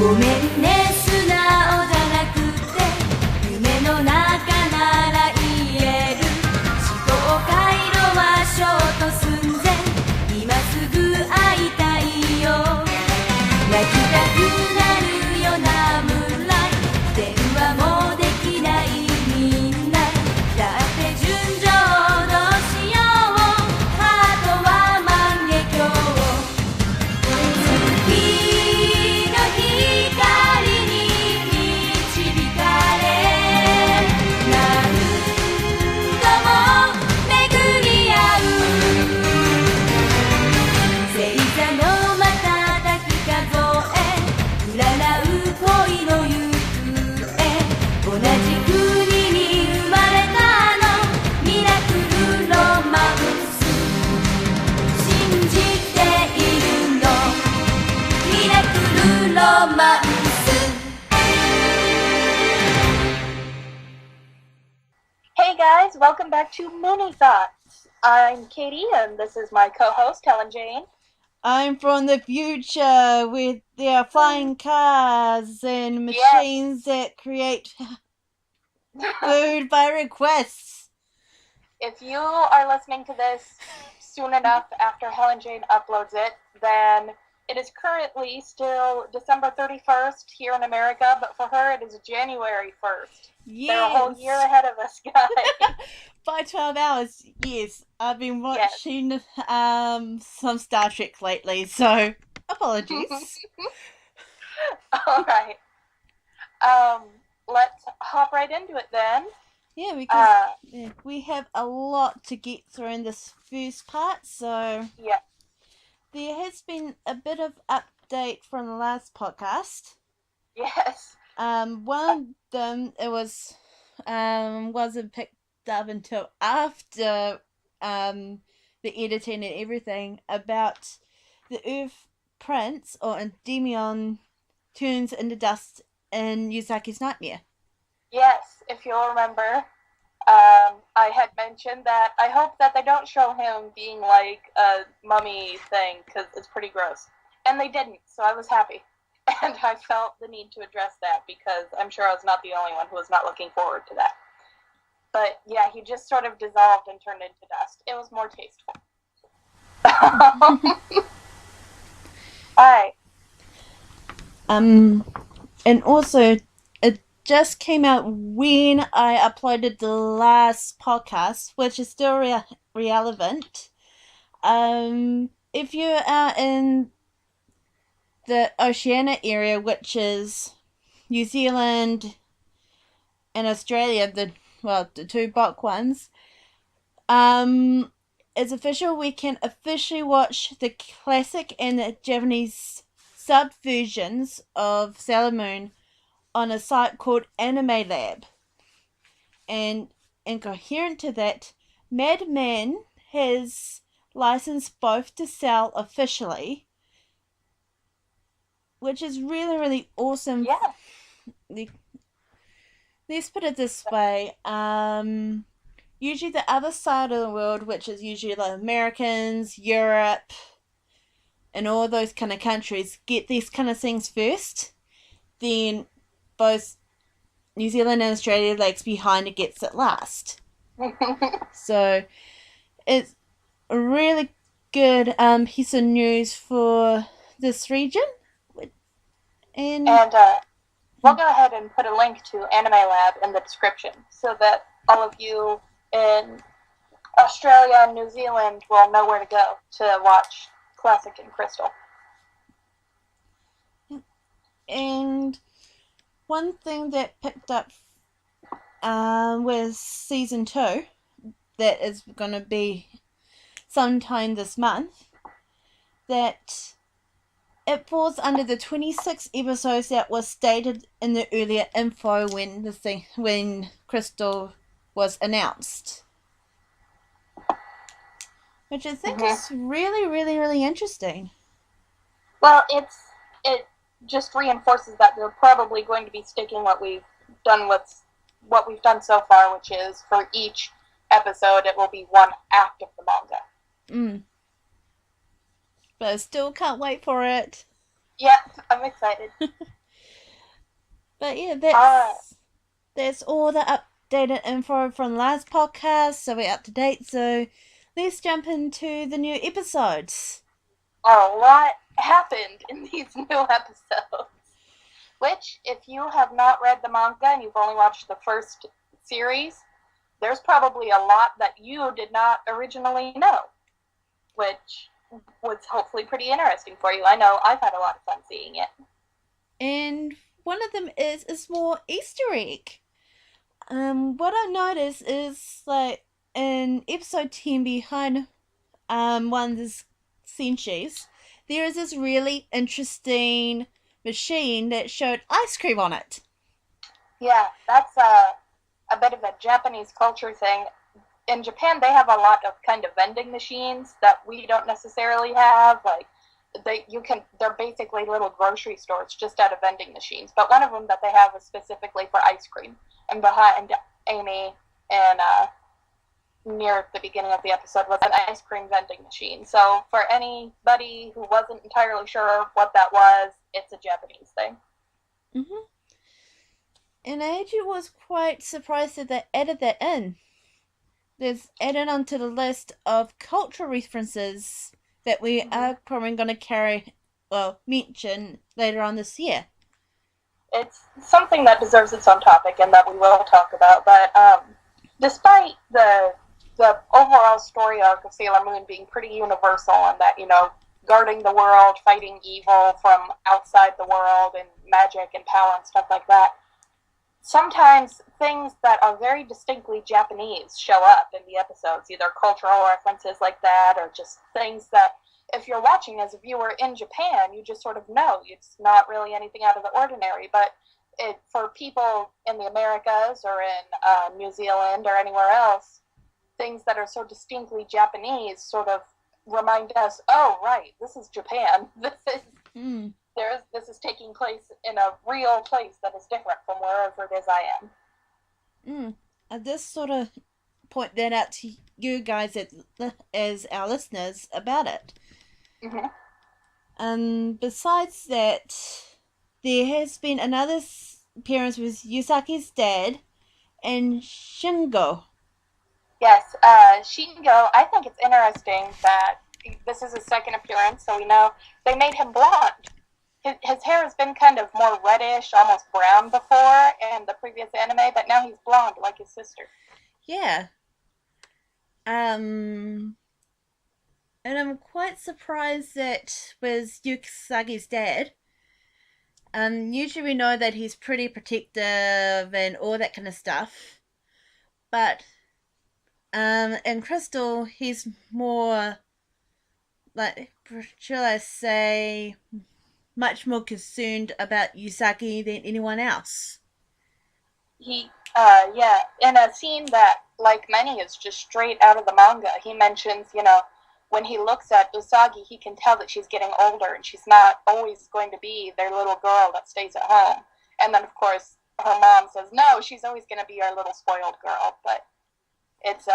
ごめんね素直じゃなくて夢の中なら言える思考回路はショート寸前今すぐ会いたいよ泣きたくなるよなムーンライト電話もできないみんなだって純情のしようハートは万華鏡月の光に導かれ何度も巡り合う星座の瞬き数え占う恋の行方同じ国に生まれたのミラクルロマンス信じているのミラクルロマンス Hey guys, welcome back to Moonie Thoughts. I'm Katie, and this is my co-host, hellenjane. I'm from the future with their flying cars and machines that create food by requests. If you are listening to this soon enough after hellenjane uploads it, then it is currently still December 31st here in America, but for her it is January 1st. Yes. They're a whole year ahead of us, guys. By 12 hours, yes. I've been watching some Star Trek lately, so apologies. Alright. Let's hop right into it then. Yeah, because we have a lot to get through in this first part, so Yeah. there has been a bit of update from the last podcast. Yes. One of them, it wasn't picked up until after the editing and everything, about the Earth Prince, or Endymion, turns into dust in Yusaki's nightmare. Yes, if you'll remember, I had mentioned that I hope that they don't show him being like a mummy thing, because it's pretty gross. And they didn't, so I was happy. And I felt the need to address that, because I'm sure I was not the only one who was not looking forward to that. But yeah, he just sort of dissolved and turned into dust. It was more tasteful. Alright. And also, it just came out when I uploaded the last podcast, which is still relevant. If you are in the Oceania area, which is New Zealand and Australia, the two bulk ones, it's official. We can officially watch the classic and the Japanese sub versions of Sailor Moon on a site called Anime Lab. And incoherent to that, Madman has licensed both to sell officially, which is really, really awesome. Yeah. Let's put it this way. Usually the other side of the world, which is usually like Americans, Europe, and all those kind of countries, get these kind of things first. Then both New Zealand and Australia lags behind and gets it last. So it's a really good piece of news for this region. And we'll go ahead and put a link to Anime Lab in the description so that all of you in Australia and New Zealand will know where to go to watch Classic and Crystal. And one thing that picked up with season 2, that is going to be sometime this month, that it falls under the 26 episodes that was stated in the earlier info when Crystal was announced, which I think is really, really, really interesting. Well, it just reinforces that they're probably going to be sticking what we've done so far, which is for each episode it will be one act of the manga. But I still can't wait for it. Yeah, I'm excited. But yeah, Alright. that's all the updated info from last podcast, so we're up to date. So let's jump into the new episodes. A lot happened in these new episodes. Which, if you have not read the manga and you've only watched the first series, there's probably a lot that you did not originally know, which was hopefully pretty interesting for you. I know I've had a lot of fun seeing it. And one of them is a small Easter egg. What I noticed is, like, in episode 10 behind one of the scene sheets, there is this really interesting machine that showed ice cream on it. Yeah, that's a bit of a Japanese culture thing. In Japan, they have a lot of kind of vending machines that we don't necessarily have. Like, they're basically little grocery stores just out of vending machines. But one of them that they have is specifically for ice cream. And behind Amy and near the beginning of the episode was an ice cream vending machine. So for anybody who wasn't entirely sure what that was, it's a Japanese thing. Mm-hmm. And I actually was quite surprised that they added that in. There's added onto the list of cultural references that we are probably going to mention later on this year. It's something that deserves its own topic and that we will talk about, but despite the overall story arc of Sailor Moon being pretty universal and that, guarding the world, fighting evil from outside the world and magic and power and stuff like that, sometimes things that are very distinctly Japanese show up in the episodes, either cultural references like that or just things that if you're watching as a viewer in Japan, you just sort of know. It's not really anything out of the ordinary, but for people in the Americas or in New Zealand or anywhere else, things that are so distinctly Japanese sort of remind us, oh, right, this is Japan. This is taking place in a real place that is different from wherever it is I am. I just sort of point that out to you guys as our listeners about it. Besides that, there has been another appearance with Yusaki's dad and Shingo. Yes, Shingo, I think it's interesting that this is his second appearance, so we know they made him blonde. His hair has been kind of more reddish, almost brown before in the previous anime, but now he's blonde like his sister. Yeah. And I'm quite surprised that with Yusaki's dad. Usually we know that he's pretty protective and all that kind of stuff. But in Crystal, he's more, like, shall I say, much more concerned about Yusaki than anyone else. In a scene that, like many, is just straight out of the manga, he mentions, when he looks at Usagi, he can tell that she's getting older and she's not always going to be their little girl that stays at home. And then, of course, her mom says, no, she's always going to be our little spoiled girl. But it's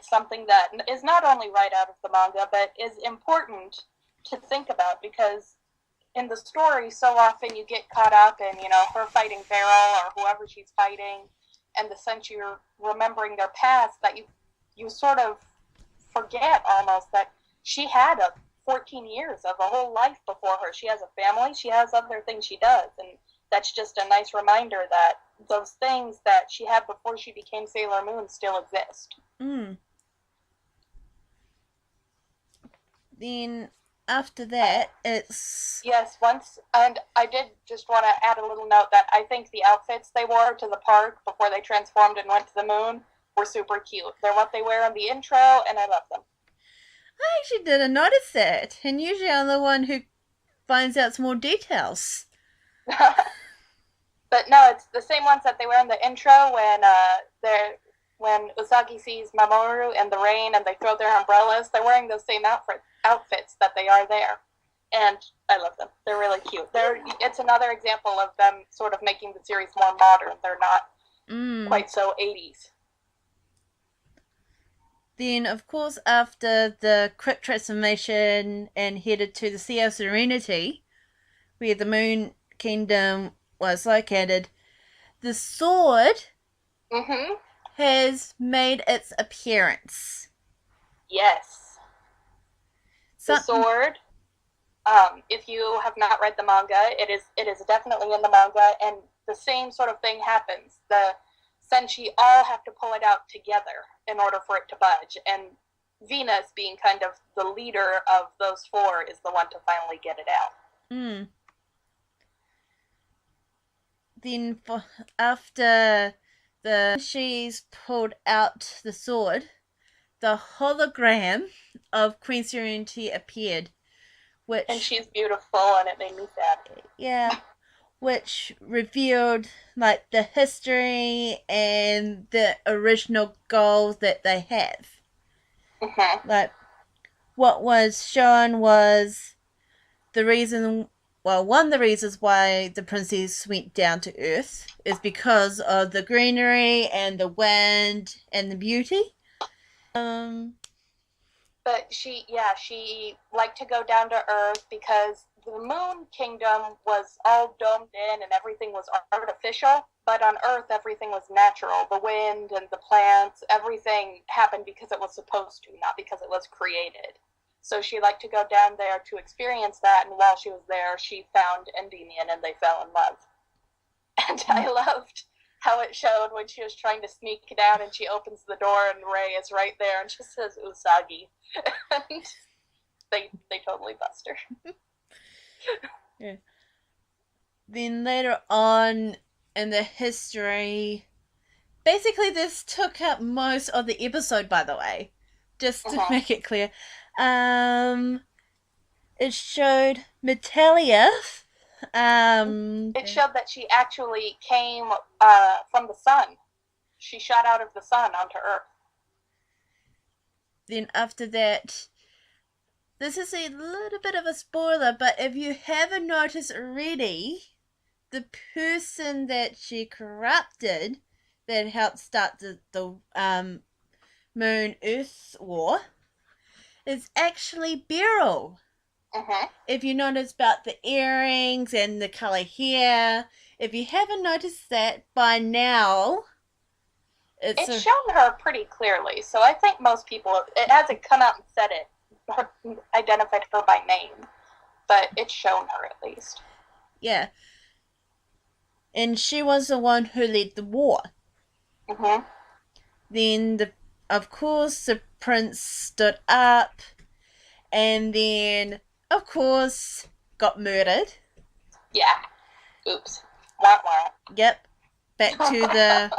something that is not only right out of the manga, but is important to think about because in the story, so often you get caught up in, her fighting Beryl or whoever she's fighting, and the sense you're remembering their past, that you sort of forget almost that she had 14 years of a whole life before her. She has a family, she has other things she does, and that's just a nice reminder that those things that she had before she became Sailor Moon still exist. Then after that, it's... Yes, and I did just want to add a little note that I think the outfits they wore to the park before they transformed and went to the moon were super cute. They're what they wear in the intro, and I love them. I actually didn't notice that, and usually I'm the one who finds out some more details. But no, it's the same ones that they wear in the intro when Usagi sees Mamoru in the rain and they throw their umbrellas. They're wearing those same outfits that they are there. And I love them. They're really cute. It's another example of them sort of making the series more modern. They're not quite so 80s. Then, of course, after the quick transformation and headed to the Sea of Serenity, where the Moon Kingdom was located, the sword Mm-hmm. has made its appearance. Yes. The Something- sword. If you have not read the manga, it is definitely in the manga, and the same sort of thing happens. The Senshi all have to pull it out together in order for it to budge, and Venus, being kind of the leader of those four, is the one to finally get it out. Mm. Then after she's pulled out the sword, the hologram of Queen Serenity appeared, which And she's beautiful, and it made me sad. yeah, which revealed like the history and the original goals that they have. Mm-hmm. Like what was shown was the reason. Well, one of the reasons why the princess went down to Earth is because of the greenery and the wind and the beauty. But she liked to go down to Earth because the Moon Kingdom was all domed in and everything was artificial. But on Earth, everything was natural. The wind and the plants, everything happened because it was supposed to, not because it was created. So she liked to go down there to experience that, and while she was there, she found Endymion and they fell in love. And I loved how it showed when she was trying to sneak down and she opens the door and Ray is right there and just says Usagi. And they totally bust her. Yeah. Then later on in the history, basically this took up most of the episode, by the way, just to make it clear. It showed Metallia. It showed that she actually came from the sun. She shot out of the sun onto Earth. Then after that, this is a little bit of a spoiler, but if you haven't noticed already, the person that she corrupted that helped start the Moon-Earth War is actually Beryl. Mm-hmm. If you notice about the earrings and the color hair, if you haven't noticed that by now, it's shown her pretty clearly. So I think most people, it hasn't come out and said it, or identified her by name, but it's shown her at least. Yeah. And she was the one who led the war. Mm-hmm. Then, of course, the prince stood up, and then, of course, got murdered. Yeah. Oops. Wah, wah. Yep. Back to the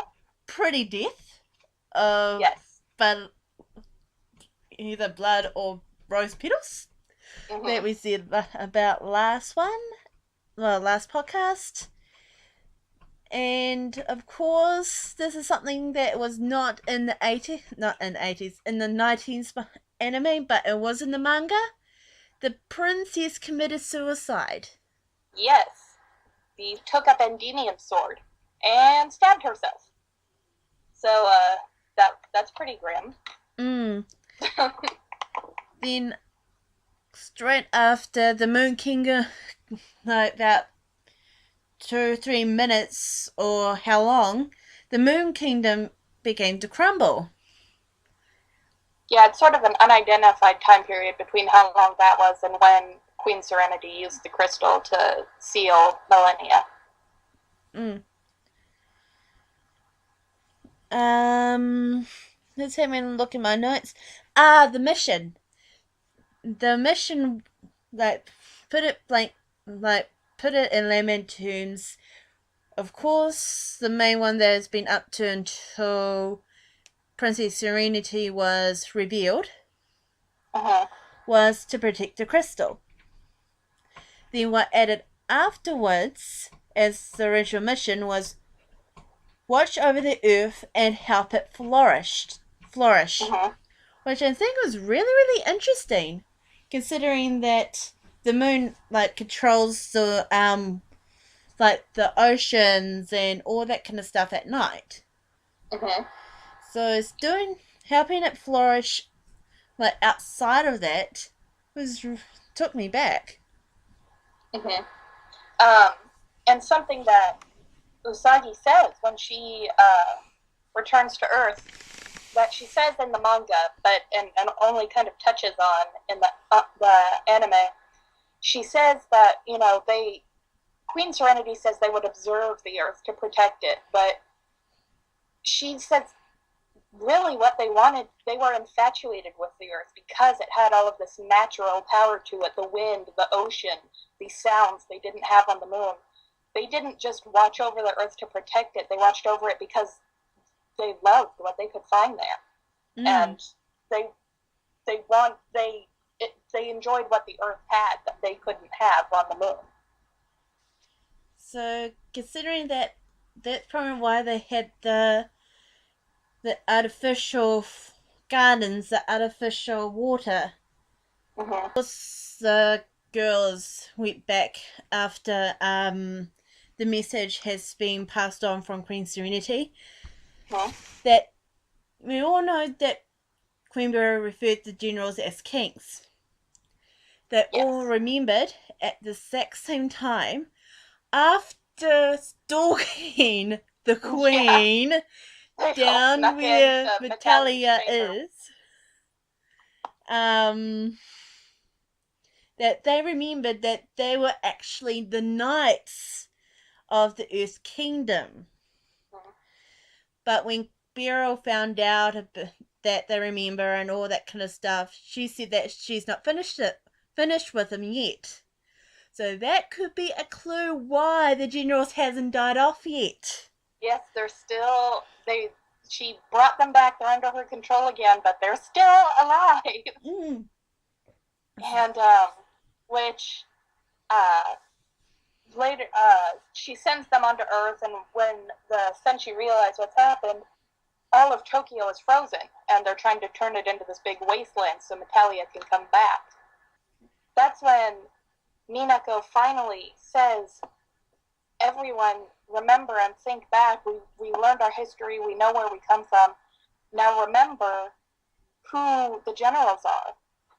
pretty death of either blood or rose petals that we said about last podcast. And of course, this is something that was not in the 80s, in the 90s anime, but it was in the manga. The princess committed suicide. Yes. She took up Endymion's sword and stabbed herself. So, that's pretty grim. Then, straight after the Moon King, like about 2 or 3 minutes or how long, the Moon Kingdom began to crumble. Yeah, it's sort of an unidentified time period between how long that was and when Queen Serenity used the crystal to seal millennia. Let's have a look at my notes. The mission. The mission, put it in layman terms. Of course, the main one that has been up to until Princess Serenity was revealed was to protect the crystal. Then what added afterwards as the original mission was watch over the earth and help it flourish. Which I think was really, really interesting, considering that the moon controls the the oceans and all that kind of stuff at night. So it's helping it flourish outside of that took me back. And something that Usagi says when she returns to Earth, that she says in the manga, but and only kind of touches on in the anime, she says that, you know, Queen Serenity says they would observe the Earth to protect it, but she says really what they wanted, they were infatuated with the Earth because it had all of this natural power to it, the wind, the ocean, these sounds they didn't have on the moon. They didn't just watch over the Earth to protect it, they watched over it because they loved what they could find there. And they enjoyed what the Earth had that they couldn't have on the moon. So, considering that, that's probably why they had the artificial gardens, the artificial water. The girls went back after the message has been passed on from Queen Serenity. That we all know that Queen Beryl referred to generals as kings. They all remembered at the exact same time, after stalking the Queen down where Natalia is, that they remembered that they were actually the knights of the Earth Kingdom. But when Beryl found out that they remember and all that kind of stuff, she said that she's not finished with them yet. So that could be a clue why the generals hasn't died off yet. Yes, they're still, she brought them back, they're under her control again, but they're still alive. And, which, later, she sends them onto Earth, and when the Senshi realize what's happened, all of Tokyo is frozen, and they're trying to turn it into this big wasteland so Natalia can come back. That's when Minako finally says, everyone, remember and think back, we learned our history, we know where we come from. Now remember who the generals are.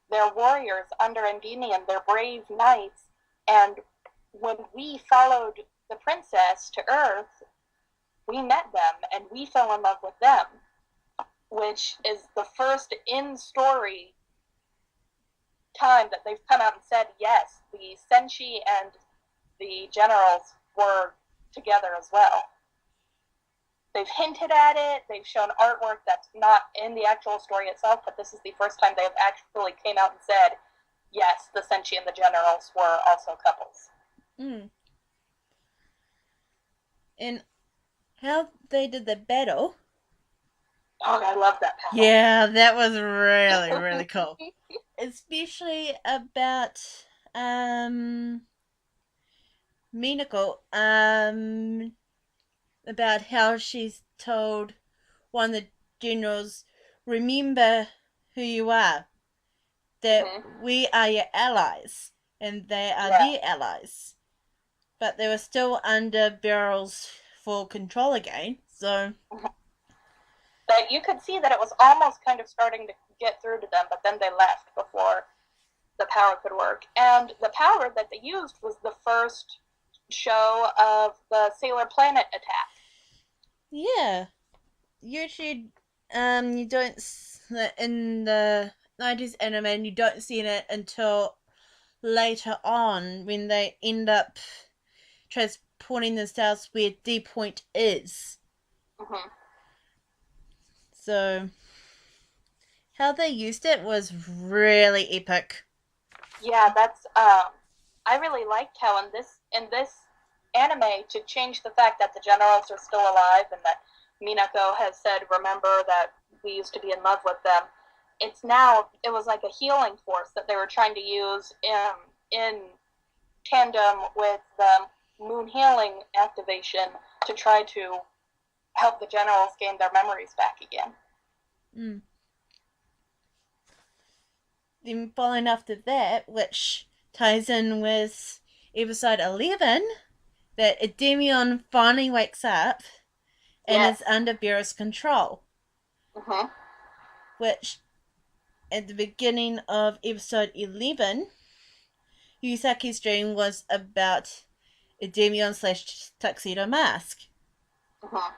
They're warriors under Endymion, they're brave knights, and when we followed the princess to Earth, we met them, and we fell in love with them, which is the first in-story time that they've come out and said, yes, the Senshi and the generals were together as well. They've hinted at it, they've shown artwork that's not in the actual story itself, but this is the first time they've actually came out and said, yes, the Senshi and the generals were also couples. And how they did the battle. Oh, I love that battle. Yeah, that was really, really cool. Especially about Minako, about how she's told one of the generals, remember who you are, that we are your allies, and they are their allies. But they were still under Beryl's full control again, so... But you could see that it was almost kind of starting to get through to them, but then they left before the power could work. And the power that they used was the first show of the Sailor Planet attack. Yeah. Usually, you don't... In the 90s anime, you don't see it until later on, when they end up transporting themselves where D Point is. So, how they used it was really epic. Yeah, that's, I really liked how in this anime, to change the fact that the generals are still alive and that Minako has said, remember that we used to be in love with them, it was like a healing force that they were trying to use in tandem with the moon healing activation to try to help the generals gain their memories back again. Then following after that, which ties in with episode 11, that Endymion finally wakes up and is under Beryl's control. Which, at the beginning of episode 11, Yusaki's dream was about a Demion / Tuxedo Mask. Mhm.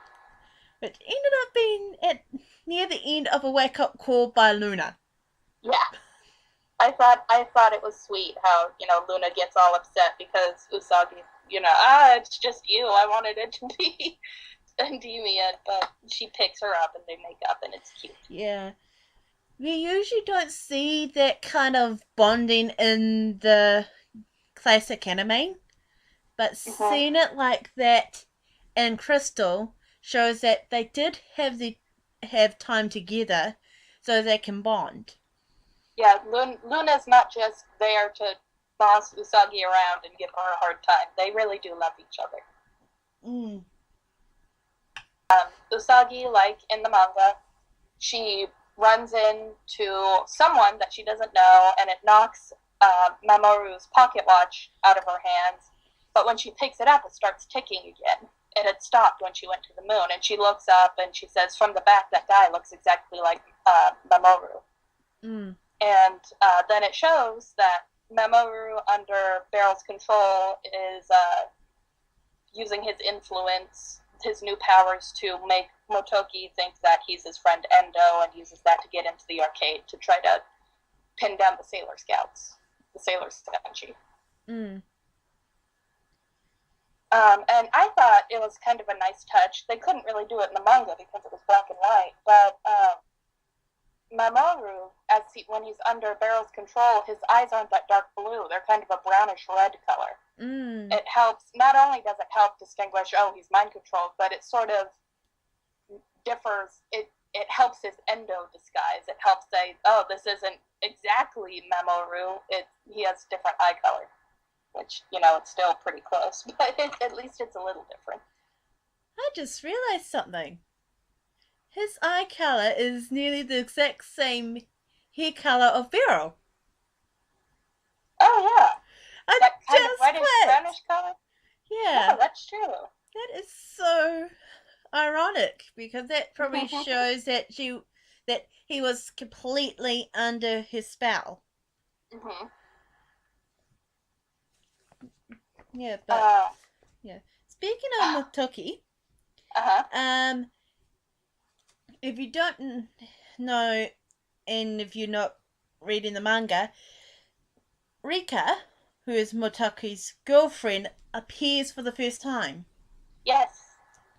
It ended up being at near the end of a wake-up call by Luna. Yeah. I thought it was sweet how, Luna gets all upset because Usagi, it's just you. I wanted it to be Endymion, but she picks her up and they make up and it's cute. Yeah. We usually don't see that kind of bonding in the classic anime, but seeing it like that in Crystal shows that they did have time together so they can bond. Yeah, Luna's not just there to boss Usagi around and give her a hard time. They really do love each other. Mm. Usagi, like in the manga, she runs into someone that she doesn't know, and it knocks Mamoru's pocket watch out of her hands. But when she picks it up, it starts ticking again. It had stopped when she went to the moon, and she looks up and she says, from the back, that guy looks exactly like Mamoru. Mm. And then it shows that Mamoru, under Barrel's control, is using his influence, his new powers, to make Motoki think that he's his friend Endo, and uses that to get into the arcade to try to pin down the Sailor Scouts, the Sailor Senshi. Mm. And I thought it was kind of a nice touch. They couldn't really do it in the manga because it was black and white, but Mamoru, when he's under Barrel's control, his eyes aren't that dark blue. They're kind of a brownish red color. Mm. It helps, not only does it help distinguish, he's mind controlled, but it sort of differs. It helps his Endo disguise. It helps say, this isn't exactly Mamoru. He has different eye color, which, it's still pretty close, but at least it's a little different. I just realized something. His eye color is nearly the exact same hair color of Beryl. Oh, yeah. That kind of reddish brownish color? Yeah. That's true. That is so ironic, because that probably shows that he was completely under his spell. Mm-hmm. Yeah, but yeah. Speaking of Motoki, if you don't know, and if you're not reading the manga, Rika, who is Motoki's girlfriend, appears for the first time. Yes,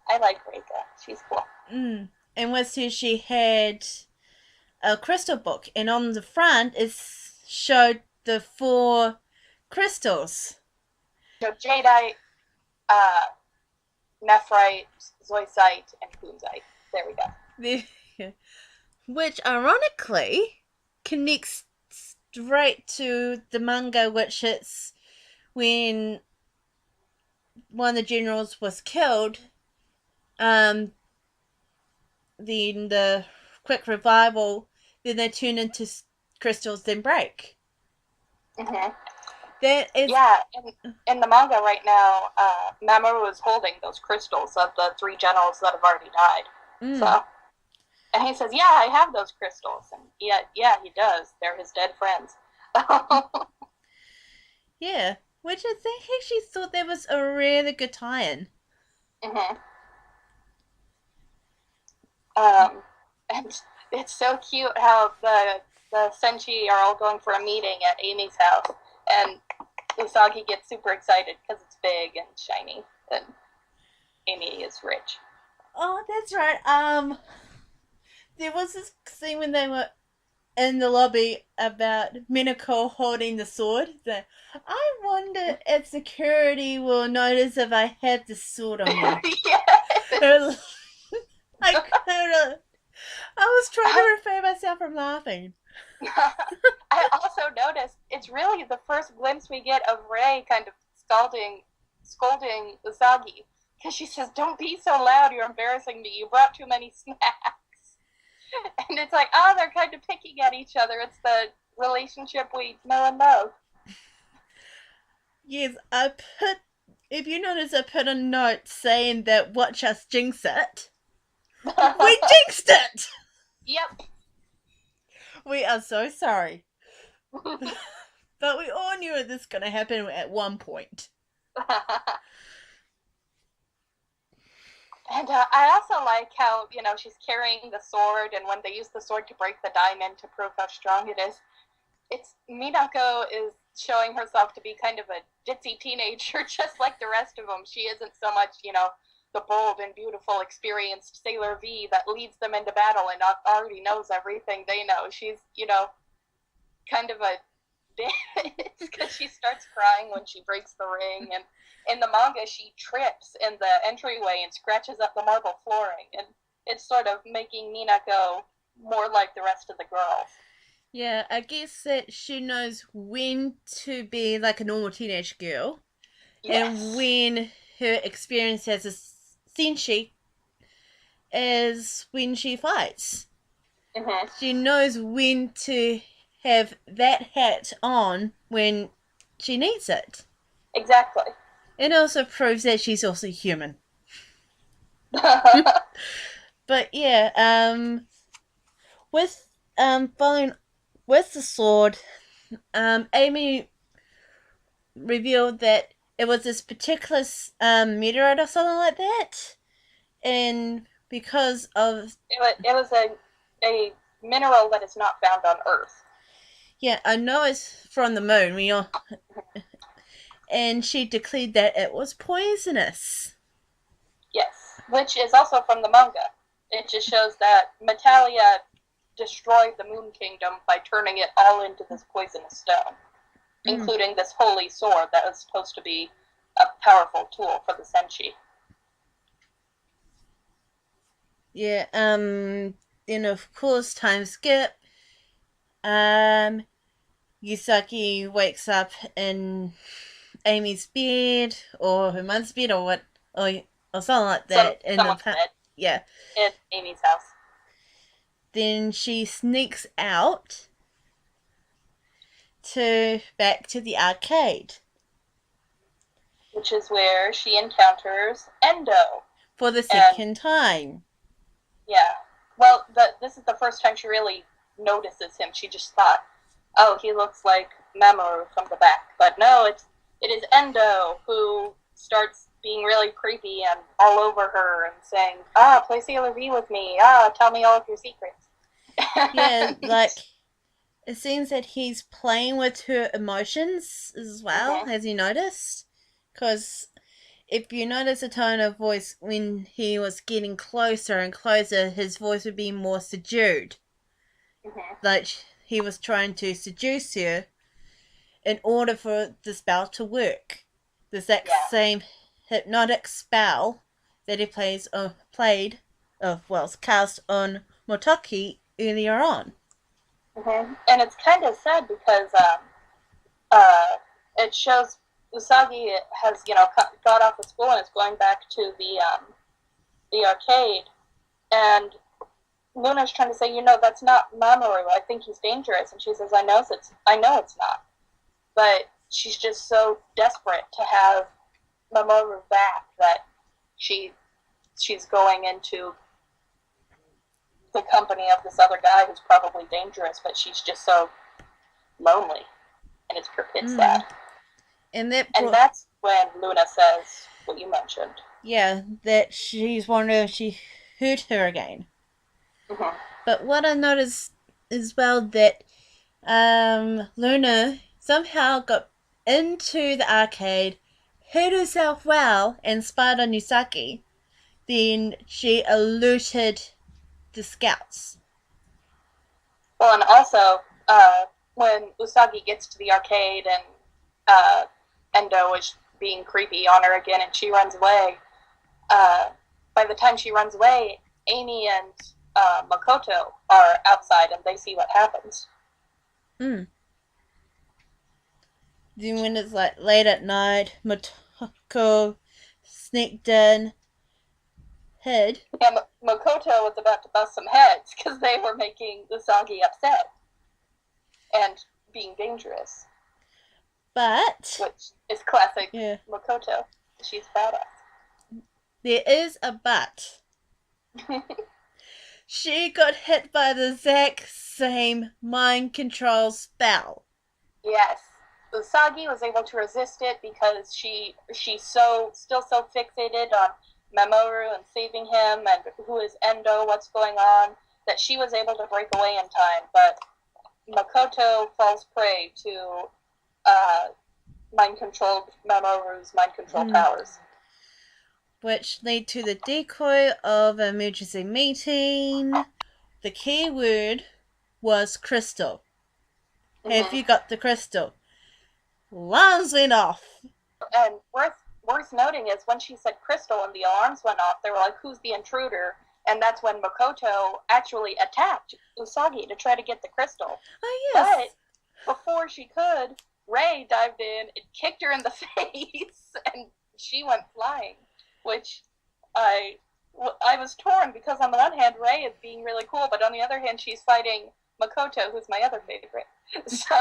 I like Rika. She's cool. And was here she had a crystal book, and on the front it showed the 4 crystals. So jadeite, nephrite, zoisite, and kunzite. There we go. Which ironically connects straight to the manga, which it's when one of the generals was killed, then the quick revival, then they turn into crystals, then break. Mm-hmm. That is... Yeah, in the manga right now, Mamoru is holding those crystals of the 3 generals that have already died. So, and he says, yeah, I have those crystals. And yeah, he does. They're his dead friends. Yeah, which I think actually thought that was a really good tie-in. Mm-hmm. And it's so cute how the Senshi are all going for a meeting at Amy's house, and Usagi gets super excited because it's big and shiny, and Amy is rich. Oh, that's right. There was this scene when they were in the lobby about Minako holding the sword. That I wonder if security will notice if I have the sword on me. Yeah. I was trying to refrain myself from laughing. I also noticed it's really the first glimpse we get of Rei kind of scolding Usagi, because she says, "Don't be so loud, you're embarrassing me, you brought too many snacks." And it's like, they're kind of picking at each other. It's the relationship we know and love. Yes, if you notice, I put a note saying that watch us jinx it. We jinxed it! Yep. We are so sorry. But we all knew this was going to happen at one point. And I also like how, she's carrying the sword, and when they use the sword to break the diamond to prove how strong it is, Minako is showing herself to be kind of a ditzy teenager, just like the rest of them. She isn't so much, the bold and beautiful, experienced Sailor V that leads them into battle and already knows everything they know. She's, kind of a bitch, because she starts crying when she breaks the ring, and in the manga she trips in the entryway and scratches up the marble flooring, and it's sort of making Minako more like the rest of the girls. Yeah, I guess that she knows when to be like a normal teenage girl, Yes. and when her experience as a senshi is when she fights. Mm-hmm. She knows when to have that hat on when she needs it. Exactly. It also proves that she's also human. But yeah, following with the sword, Amy revealed that it was this particular meteorite or something like that, and because of it was a mineral that is not found on Earth. Yeah, I know it's from the moon. And she declared that it was poisonous. Yes, which is also from the manga. It just shows that Metalia destroyed the Moon Kingdom by turning it all into this poisonous stone, including this holy sword that was supposed to be a powerful tool for the Senshi. Yeah, then of course, time skip. Yusaki wakes up in Amy's bed, or her mother's bed, or something like that. Someone's bed. Yeah. In Amy's house. Then she sneaks out back to the arcade, which is where she encounters Endo for the second time. Yeah. Well, this is the first time she really notices him. She just thought, oh, he looks like Mamoru from the back. But no, it is Endo who starts being really creepy and all over her and saying, play Sailor V with me. Tell me all of your secrets. Yeah, like, it seems that he's playing with her emotions as well, as you noticed. Because if you notice the tone of voice when he was getting closer and closer, his voice would be more subdued. Like he was trying to seduce her in order for the spell to work. The exact same hypnotic spell that he cast on Motoki earlier on. And it's kind of sad because it shows Usagi has, got off of school and is going back to the arcade, and Luna's trying to say, that's not Mamoru. I think he's dangerous, and she says, I know it's not. But she's just so desperate to have Mamoru back that she's going into the company of this other guy who's probably dangerous, but she's just so lonely, and it's sad. And that's when Luna says what you mentioned. Yeah, that she's wondering if she hurt her again. But what I noticed as well that Luna somehow got into the arcade, hurt herself well, and spied on Usagi. Then she alerted the scouts. Well, and also, when Usagi gets to the arcade and Endo is being creepy on her again and she runs away, by the time she runs away, Amy and Makoto are outside and they see what happens. Then when it's like late at night, Makoto sneaked in, hid. Yeah, Makoto was about to bust some heads because they were making Usagi upset and being dangerous. But which is classic Makoto. She's badass. There is a but. She got hit by the exact same mind control spell. Yes. Usagi was able to resist it because she's still so fixated on Mamoru and saving him and who is Endo, what's going on, that she was able to break away in time. But Makoto falls prey to mind-controlled Mamoru's mind-control powers. Which lead to the decoy of an emergency meeting. The key word was crystal. Have you got the crystal? Alarms went off. And worth noting is when she said crystal and the alarms went off, they were like, who's the intruder? And that's when Makoto actually attacked Usagi to try to get the crystal. Oh, yes. But before she could, Rei dived in and kicked her in the face, and she went flying, which I was torn because on the one hand, Rei is being really cool, but on the other hand, she's fighting Makoto, who's my other favorite. So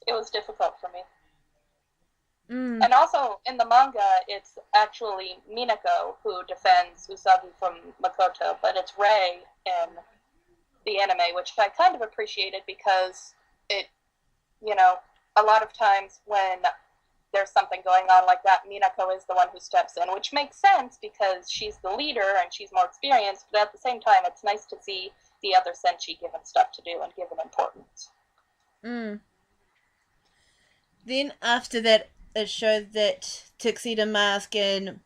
it was difficult for me. And also, in the manga, it's actually Minako who defends Usagi from Makoto, but it's Rei in the anime, which I kind of appreciated because it, a lot of times when there's something going on like that, Minako is the one who steps in, which makes sense because she's the leader and she's more experienced, but at the same time, it's nice to see the other senshi given stuff to do and given importance. Then after that, it showed that Tuxedo Mask and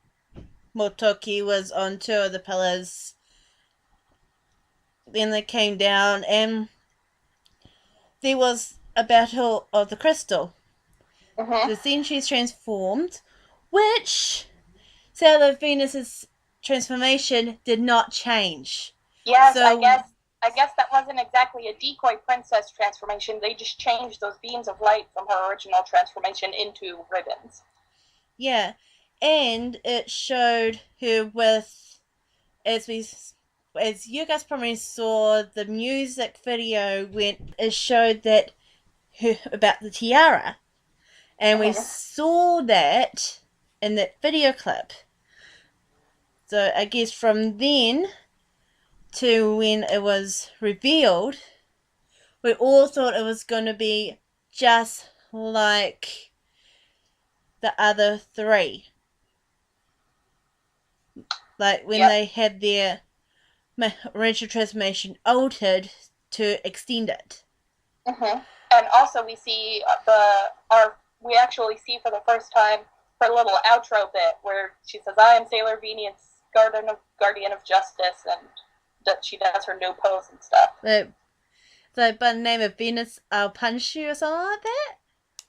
Motoki was on two of the pillars. Then they came down and there was a battle of the crystal. The Senshi's transformed, which Sailor Venus's transformation did not change. Yes, so, I guess that wasn't exactly a decoy princess transformation. They just changed those beams of light from her original transformation into ribbons. Yeah, and it showed her with, as you guys probably saw the music video when it showed that her about the tiara, and we saw that in that video clip. So I guess from then to when it was revealed, we all thought it was going to be just like the other three. Like when they had their original transformation altered to extend it. And also we see we actually see for the first time her little outro bit where she says, I am Sailor Venus, guardian of justice, and that she does her new pose and stuff. So by the name of Venus, I'll punch you or something like that?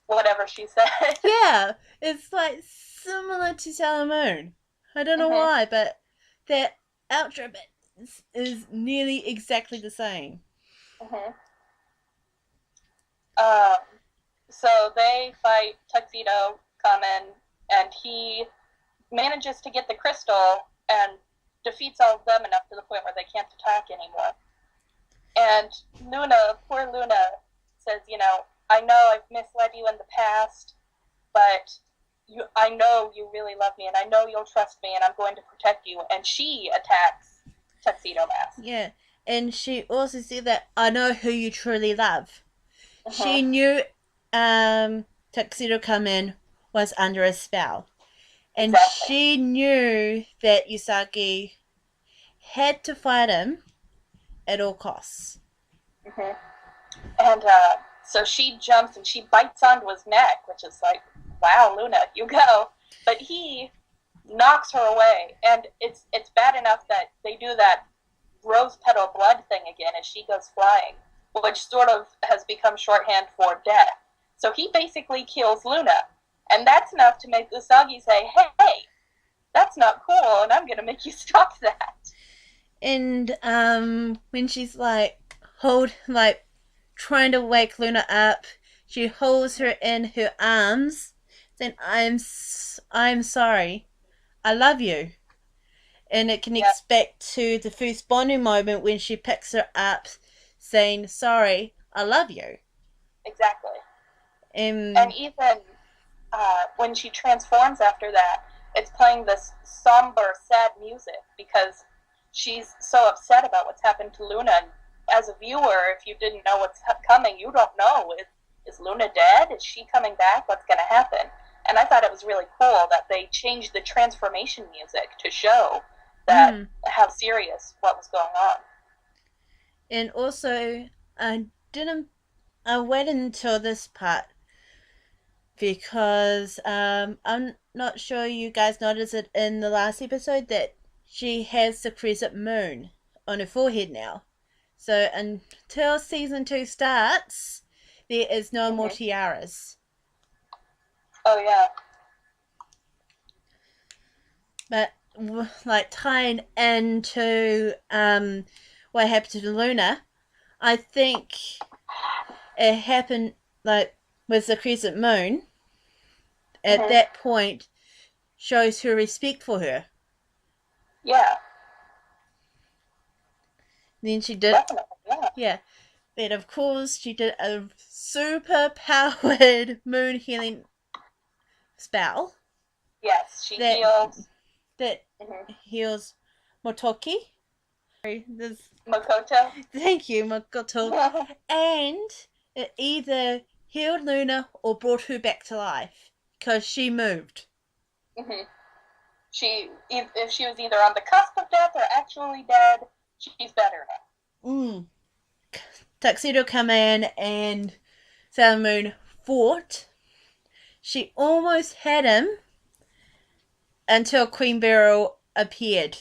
Whatever she said. Yeah, it's like similar to Sailor Moon. I don't know why, but that outro bit is nearly exactly the same. So they fight Tuxedo Kamen, and he manages to get the crystal and defeats all of them enough to the point where they can't attack anymore. And poor Luna, says, I know I've misled you in the past, but I know you really love me, and I know you'll trust me, and I'm going to protect you. And she attacks Tuxedo Mask. Yeah, and she also said that, I know who you truly love. She knew Tuxedo Kamen was under a spell. And she knew that Usagi had to fight him at all costs. And so she jumps and she bites onto his neck, which is like, wow, Luna, you go. But he knocks her away, and it's bad enough that they do that rose petal blood thing again as she goes flying, which sort of has become shorthand for death. So he basically kills Luna, and that's enough to make Usagi say, hey, that's not cool, and I'm going to make you stop that. And when she's trying to wake Luna up, she holds her in her arms, saying, I'm sorry, I love you. And it can expect to the first bonding moment when she picks her up, saying, sorry, I love you. Exactly. And even when she transforms after that, it's playing this somber, sad music because she's so upset about what's happened to Luna. And as a viewer, if you didn't know what's coming, you don't know. is Luna dead? Is she coming back? What's going to happen? And I thought it was really cool that they changed the transformation music to show that how serious what was going on. And also, I waited until this part because I'm not sure you guys noticed it in the last episode that she has the crescent moon on her forehead now. So until season 2 starts, there is no more tiaras. Oh, yeah. But, like, tying into what happened to Luna, I think it happened, like, with the crescent moon, at that point, shows her respect for her. Yeah. Then she did... Definitely, yeah. Yeah. Then, of course, she did a super-powered moon healing spell. Yes, she heals. That heals Motoki. Makoto. Thank you, Makoto. And it either healed Luna or brought her back to life because she moved. If she was either on the cusp of death or actually dead, she's better now. Tuxedo come in and Sailor Moon fought. She almost had him until Queen Beryl appeared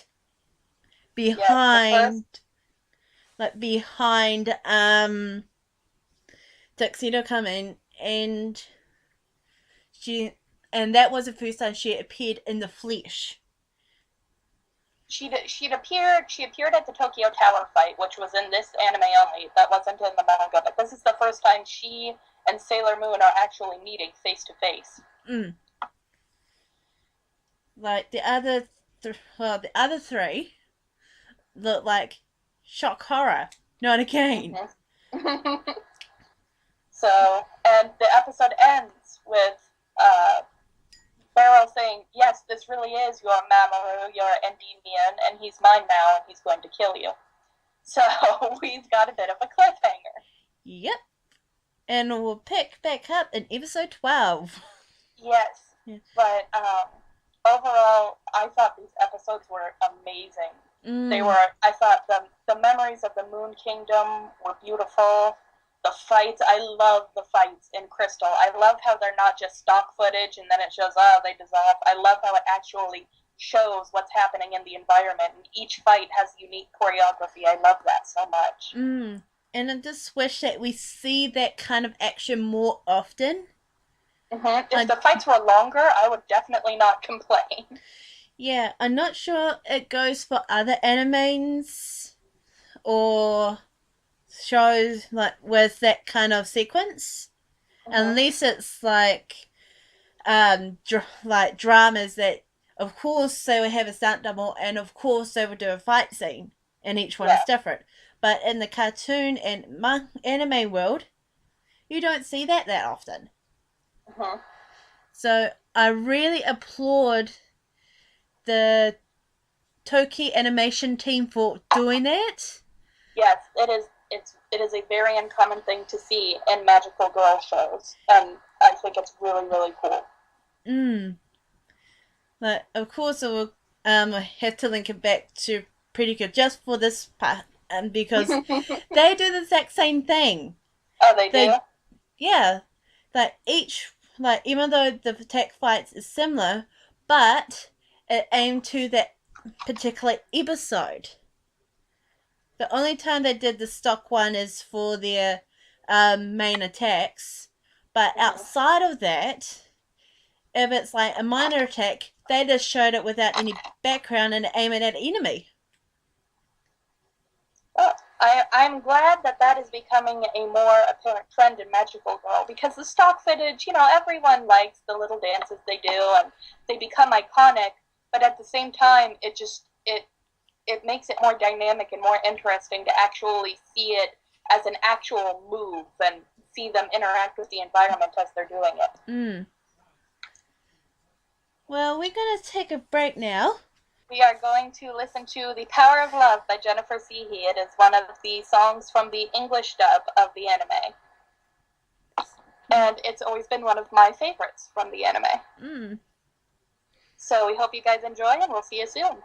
behind Tuxedo come in, and that was the first time she appeared in the flesh. She'd appeared at the Tokyo Tower fight, which was in this anime only. That wasn't in the manga, but this is the first time she and Sailor Moon are actually meeting face to face. Like the other three look like shock horror. Not again. So, and the episode ends with Beryl saying, "Yes, this really is your Mamoru, your Endymion, and he's mine now, and he's going to kill you." So we've got a bit of a cliffhanger. Yep. And we'll pick back up in episode 12. Yes. Yeah. But overall, I thought these episodes were amazing. I thought the memories of the Moon Kingdom were beautiful. The fights, I love the fights in Crystal. I love how they're not just stock footage and then it shows, they dissolve. I love how it actually shows what's happening in the environment, and each fight has unique choreography. I love that so much. And I just wish that we see that kind of action more often. If the fights were longer, I would definitely not complain. Yeah, I'm not sure it goes for other animes or shows like with that kind of sequence, unless it's like dramas that, of course, they would have a stunt double, and of course they would do a fight scene, and each one is different. But in the cartoon and anime world, you don't see that often. So I really applaud the Toei Animation team for doing that. Yes, it is a very uncommon thing to see in magical girl shows, and I think it's really, really cool. But of course, I will have to link it back to Pretty Good just for this part, because they do the exact same thing. Oh, they do? Yeah, even though the attack fights is similar, but it aimed to that particular episode. The only time they did the stock one is for their main attacks, but outside of that, if it's like a minor attack, they just showed it without any background and aim it at enemy. Oh, I'm glad that is becoming a more apparent trend in Magical Girl, because the stock footage, everyone likes the little dances they do, and they become iconic, but at the same time, it makes it more dynamic and more interesting to actually see it as an actual move and see them interact with the environment as they're doing it. Well, we're going to take a break now. We are going to listen to The Power of Love by Jennifer Seehee. It is one of the songs from the English dub of the anime. and it's always been one of my favorites from the anime. So we hope you guys enjoy, and we'll see you soon.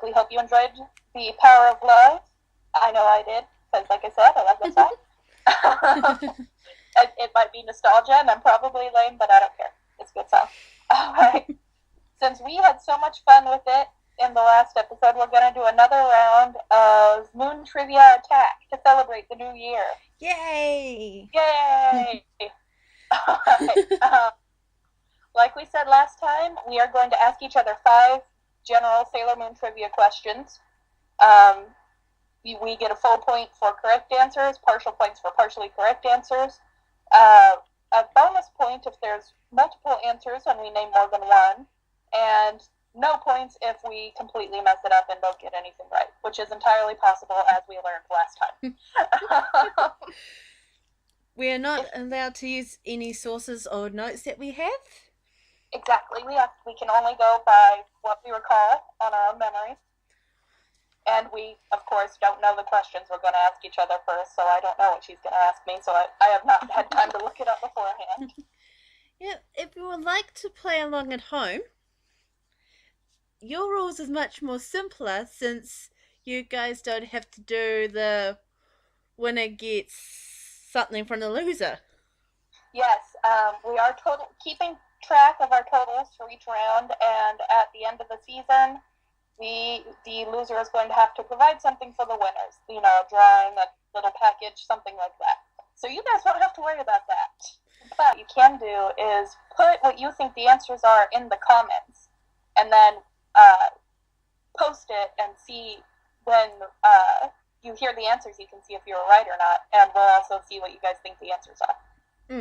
We hope you enjoyed The Power of Love. I know I did, because like I said, I love that song. It might be nostalgia, and I'm probably lame, but I don't care. It's a good song. Alright. Since we had so much fun with it in the last episode, we're going to do another round of Moon Trivia Attack to celebrate the new year. Yay! Yay! Alright. Like we said last time, we are going to ask each other 5 general Sailor Moon trivia questions. We get a full point for correct answers, partial points for partially correct answers, a bonus point if there's multiple answers and we name more than one, and no points if we completely mess it up and don't get anything right, which is entirely possible, as we learned last time. We are not allowed to use any sources or notes that we have. Exactly. We can only go by what we recall on our own memory. And we, of course, don't know the questions we're going to ask each other first, so I don't know what she's going to ask me, so I have not had time to look it up beforehand. Yeah, if you would like to play along at home, your rules is much more simpler since you guys don't have to do the winner gets something from the loser. Yes, we are keeping track of our totals for each round, and at the end of the season, the loser is going to have to provide something for the winners. You know, drawing, a little package, something like that. So you guys won't have to worry about that. But what you can do is put what you think the answers are in the comments, and then post it and see when you hear the answers, you can see if you're right or not, and we'll also see what you guys think the answers are.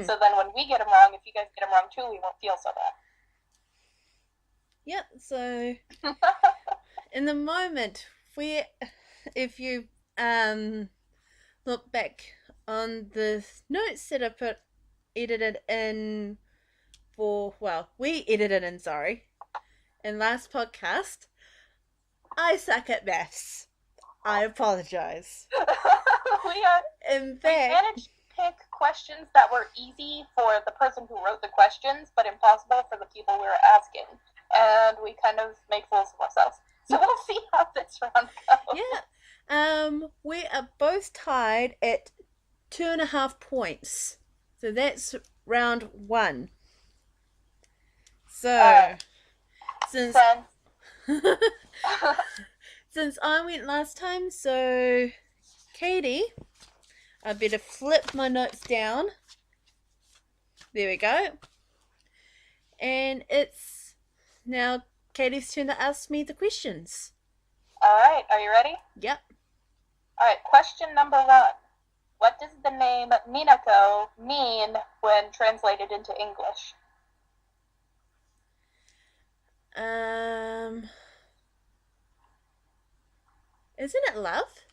So then when we get them wrong, if you guys get them wrong too, we won't feel so bad. Yep, so in the moment, if you look back on the notes that I edited in we edited in, in last podcast, I suck at maths. I apologize. We managed to pick questions that were easy for the person who wrote the questions, but impossible for the people we were asking. And we kind of make fools of ourselves. So we'll see how this round goes. Yeah. We are both tied at 2.5 points. So that's round 1. So, since I went last time, so Katie, I better flip my notes down. There we go. And it's now Katie's turn to ask me the questions. Alright, are you ready? Yep. Alright, question number 1. What does the name Minako mean when translated into English? Isn't it love?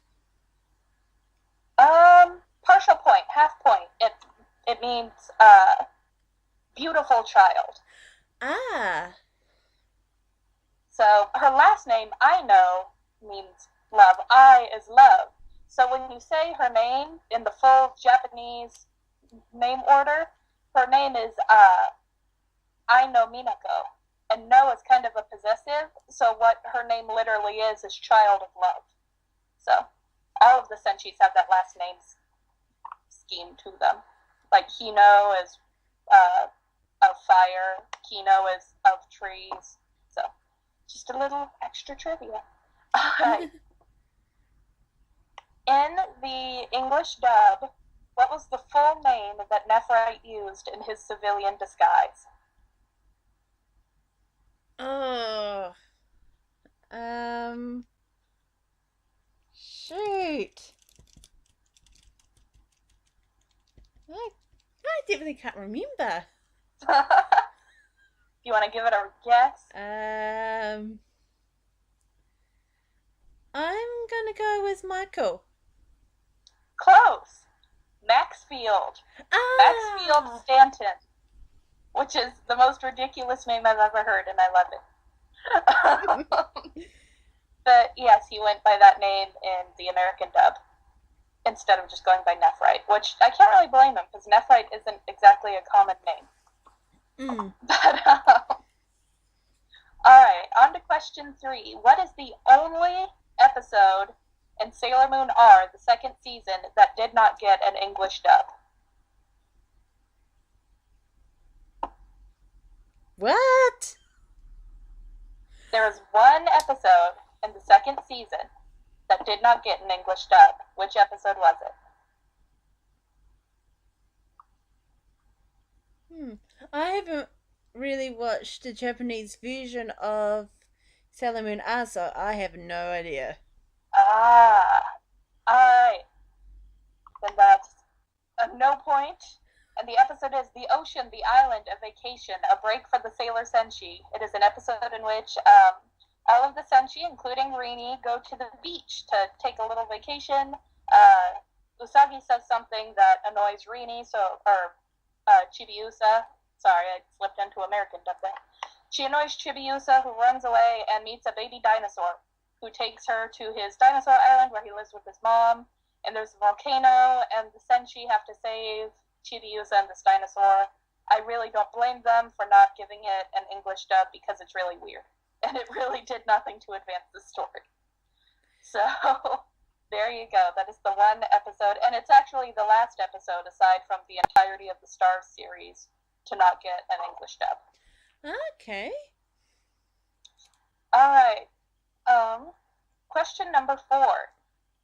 Partial point, half point. It means beautiful child. Ah. So her last name, I know, means love. I is love. So when you say her name in the full Japanese name order, her name is I know Minako. And no is kind of a possessive, so what her name literally is child of love. So all of the senshis have that last name scheme to them. Like Hino is of fire, Kino is of trees. So just a little extra trivia. Alright. In the English dub, what was the full name that Nephrite used in his civilian disguise? Oh. Shoot. I definitely can't remember. You want to give it a guess? I'm gonna go with Michael. Close. Maxfield. Maxfield Stanton. Which is the most ridiculous name I've ever heard, and I love it. But yes, he went by that name in the American dub, instead of just going by Nephrite, which I can't really blame him, because Nephrite isn't exactly a common name. But, alright, on to question 3. What is the only episode in Sailor Moon R, the second season, that did not get an English dub? What? There was one episode in the second season that did not get an English dub. Which episode was it? I haven't really watched the Japanese version of Sailor Moon R, so I have no idea. Alright. Then that's a no point. And the episode is The Ocean, the Island, a Vacation, a break for the Sailor Senshi. It is an episode in which all of the Senshi, including Rini, go to the beach to take a little vacation. Usagi says something that annoys Rini, or Chibiusa. Sorry, I slipped into American dub there. She annoys Chibiusa, who runs away and meets a baby dinosaur, who takes her to his dinosaur island where he lives with his mom. And there's a volcano, and the Senshi have to save Chibiusa and this dinosaur. I really don't blame them for not giving it an English dub because it's really weird. And it really did nothing to advance the story. So, there you go. That is the one episode. And it's actually the last episode, aside from the entirety of the Stars series, to not get an English dub. Okay. Alright. Question number 4.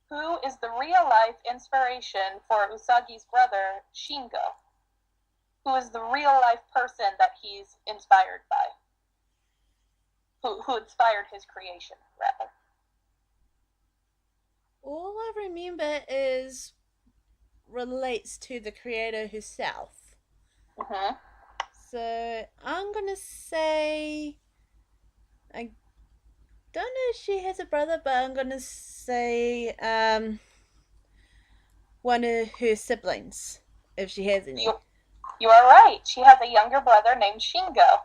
Who is the real-life inspiration for Usagi's brother, Shingo? Who is the real-life person that he's inspired by? who inspired his creation, rather. All I remember is relates to the creator herself. Mm-hmm. So I'm gonna say, I don't know if she has a brother, but I'm gonna say one of her siblings, if she has any. You are right. She has a younger brother named Shingo.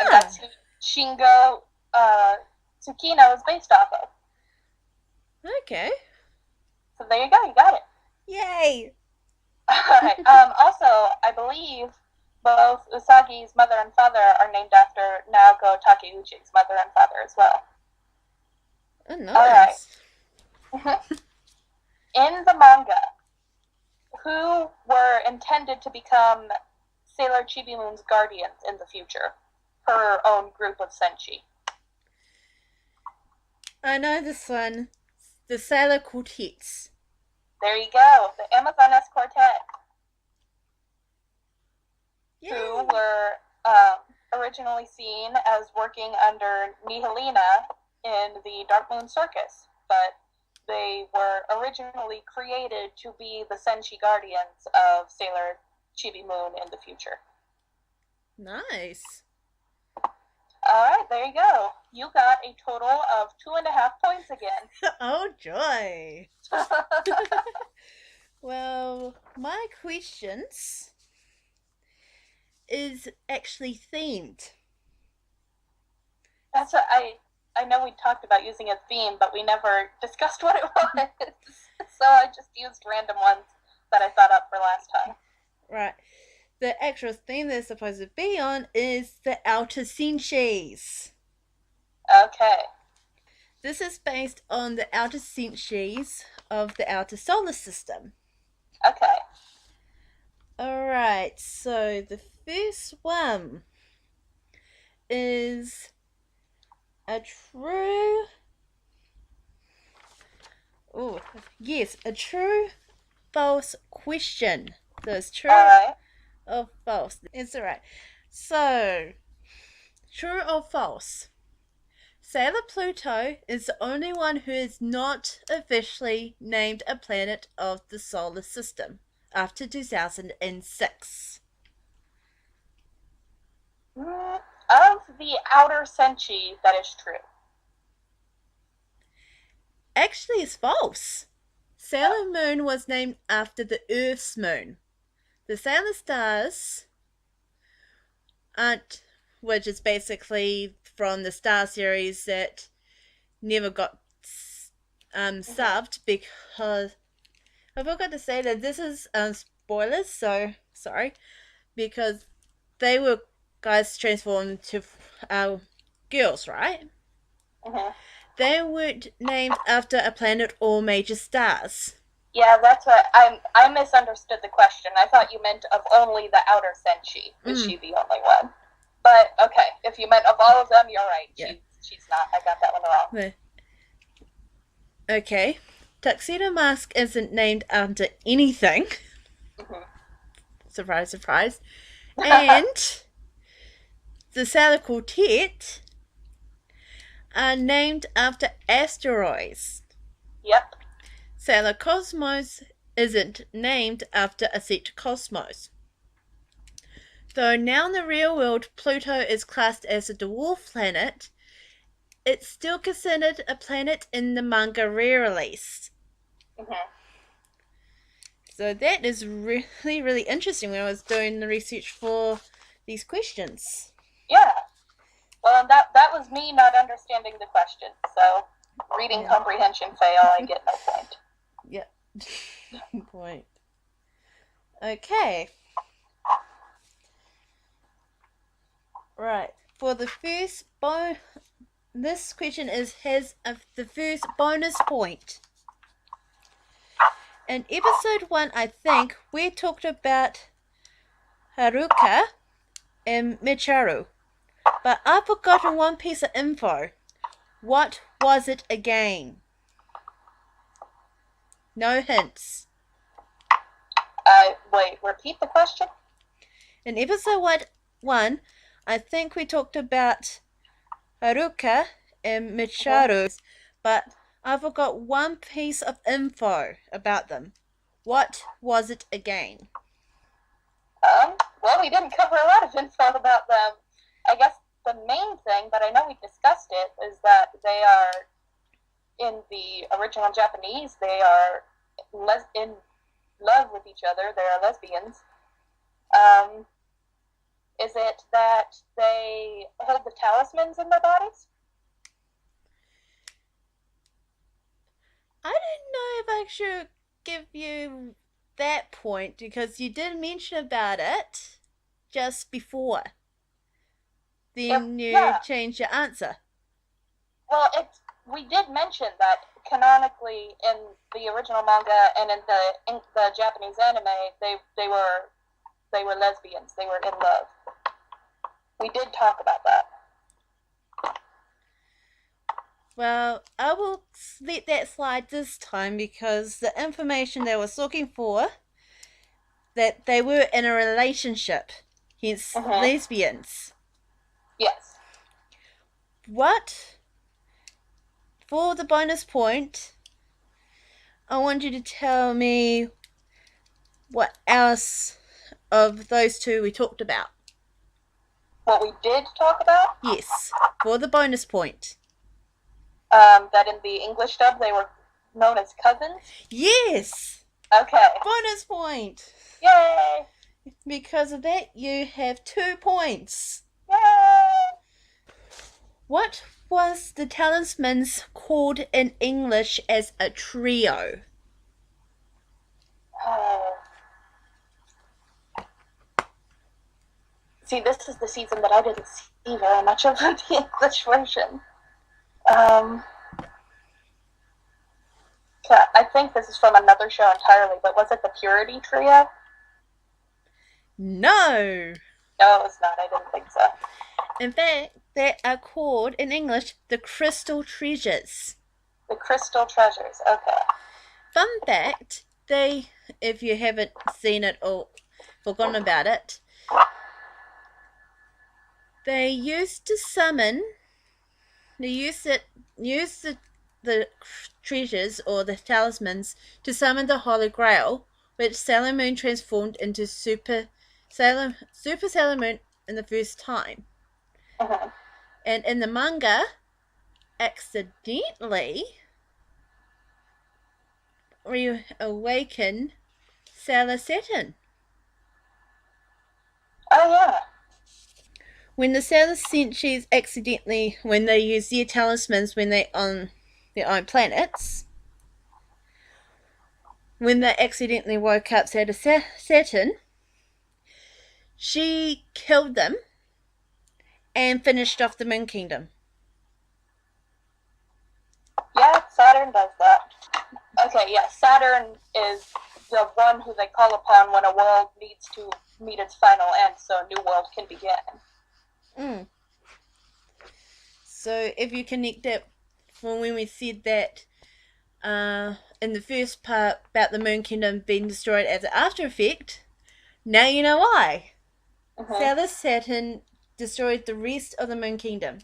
And that's who Shingo Tsukino is based off of. Okay. So there you go, you got it. Yay! Alright. Also, I believe both Usagi's mother and father are named after Naoko Takeuchi's mother and father as well. Oh, nice. Alright. In the manga, who were intended to become Sailor Chibi Moon's guardians in the future? Her own group of senshi. I know this one. The Sailor Quartets. There you go. The Amazoness Quartet. Yay. Who were originally seen as working under Nihilina in the Dark Moon Circus, but they were originally created to be the Senshi Guardians of Sailor Chibi Moon in the future. Nice. Alright, there you go. You got a total of 2.5 points again. Oh, joy. Well, my questions is actually themed. That's what I know we talked about using a theme, but we never discussed what it was. So I just used random ones that I thought up for last time. Right. The actual theme they're supposed to be on is the outer senshis. Okay. This is based on the outer senshis of the outer solar system. Okay. Alright, so the first one is a true... Oh, yes, a true false question. So it's true Alright. or false. It's alright. So, true or false? Sailor Pluto is the only one who is not officially named a planet of the solar system after 2006. Of the outer senshi, that is true. Actually, it's false. Sailor Moon was named after the Earth's moon. The Sailor Stars aren't, which is basically from the Star series that never got subbed because I forgot to say that this is spoilers, so sorry, because they were guys transformed to girls, right? Mm-hmm. They weren't named after a planet or major stars. Yeah, that's what I misunderstood the question. I thought you meant of only the outer senshi. Was she the only one? But okay, if you meant of all of them, you're right. Yeah. She's not. I got that one wrong. Okay. Tuxedo Mask isn't named after anything. Mm-hmm. Surprise, surprise. And the Sailor Quartet are named after asteroids. Yep. Sailor Cosmos isn't named after a set cosmos. Though now in the real world Pluto is classed as a dwarf planet, it's still considered a planet in the manga re-release. Mm-hmm. So that is really, really interesting when I was doing the research for these questions. Yeah. Well, that was me not understanding the question. So, reading comprehension fail, I get no point. Yep. Point. Okay. Right. For the first this question has the first bonus point. In episode 1, I think, we talked about Haruka and Michiru. But I've forgotten one piece of info. What was it again? No hints. Wait, repeat the question? In episode 1, I think we talked about Haruka and Michiru, but I forgot one piece of info about them. What was it again? Well, we didn't cover a lot of info about them. I guess the main thing, but I know we discussed it, is that they are, in the original Japanese, they are in love with each other. They are lesbians. Is it that they hold the talismans in their bodies? I don't know if I should give you that point because you did mention about it just before. Then you changed your answer. Well, we did mention that canonically in the original manga and in the Japanese anime, they were lesbians. They were in love. We did talk about that. Well, I will let that slide this time because the information they was looking for, that they were in a relationship, hence lesbians. Yes. What? For the bonus point, I want you to tell me what else of those two we talked about. What we did talk about? Yes, for the bonus point. That in the English dub they were known as cousins? Yes! Okay. Bonus point! Yay! Because of that, you have 2 points. Yay! What was the talismans called in English as a trio? See, this is the season that I didn't see very much of the English version. I think this is from another show entirely, but was it the Purity Trio? No! No, it was not. I didn't think so. In fact, they are called, in English, the Crystal Treasures. The Crystal Treasures, okay. Fun fact, if you haven't seen it or forgotten about it, they used to summon, the treasures or the talismans to summon the Holy Grail, which Sailor Moon transformed into Super Sailor Moon in the first time. And in the manga, accidentally reawaken Sailor Saturn. Oh yeah. When the Sailor Senshis when they use their talismans when they're on their own planets, when they accidentally woke up Saturn, she killed them and finished off the Moon Kingdom. Yeah, Saturn does that. Okay, yeah, Saturn is the one who they call upon when a world needs to meet its final end so a new world can begin. So if you connect that from when we said that in the first part about the Moon Kingdom being destroyed as an after effect, now you know why. Sailor Saturn destroyed the rest of the Moon Kingdom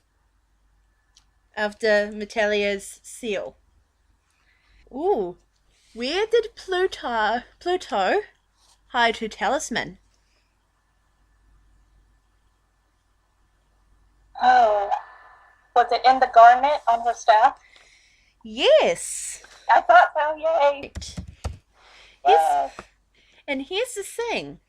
after Metalia's seal. Ooh, where did Pluto hide her talisman? Oh, was it in the garnet on her staff? Yes. I thought so, yay. Yes. And here's the thing.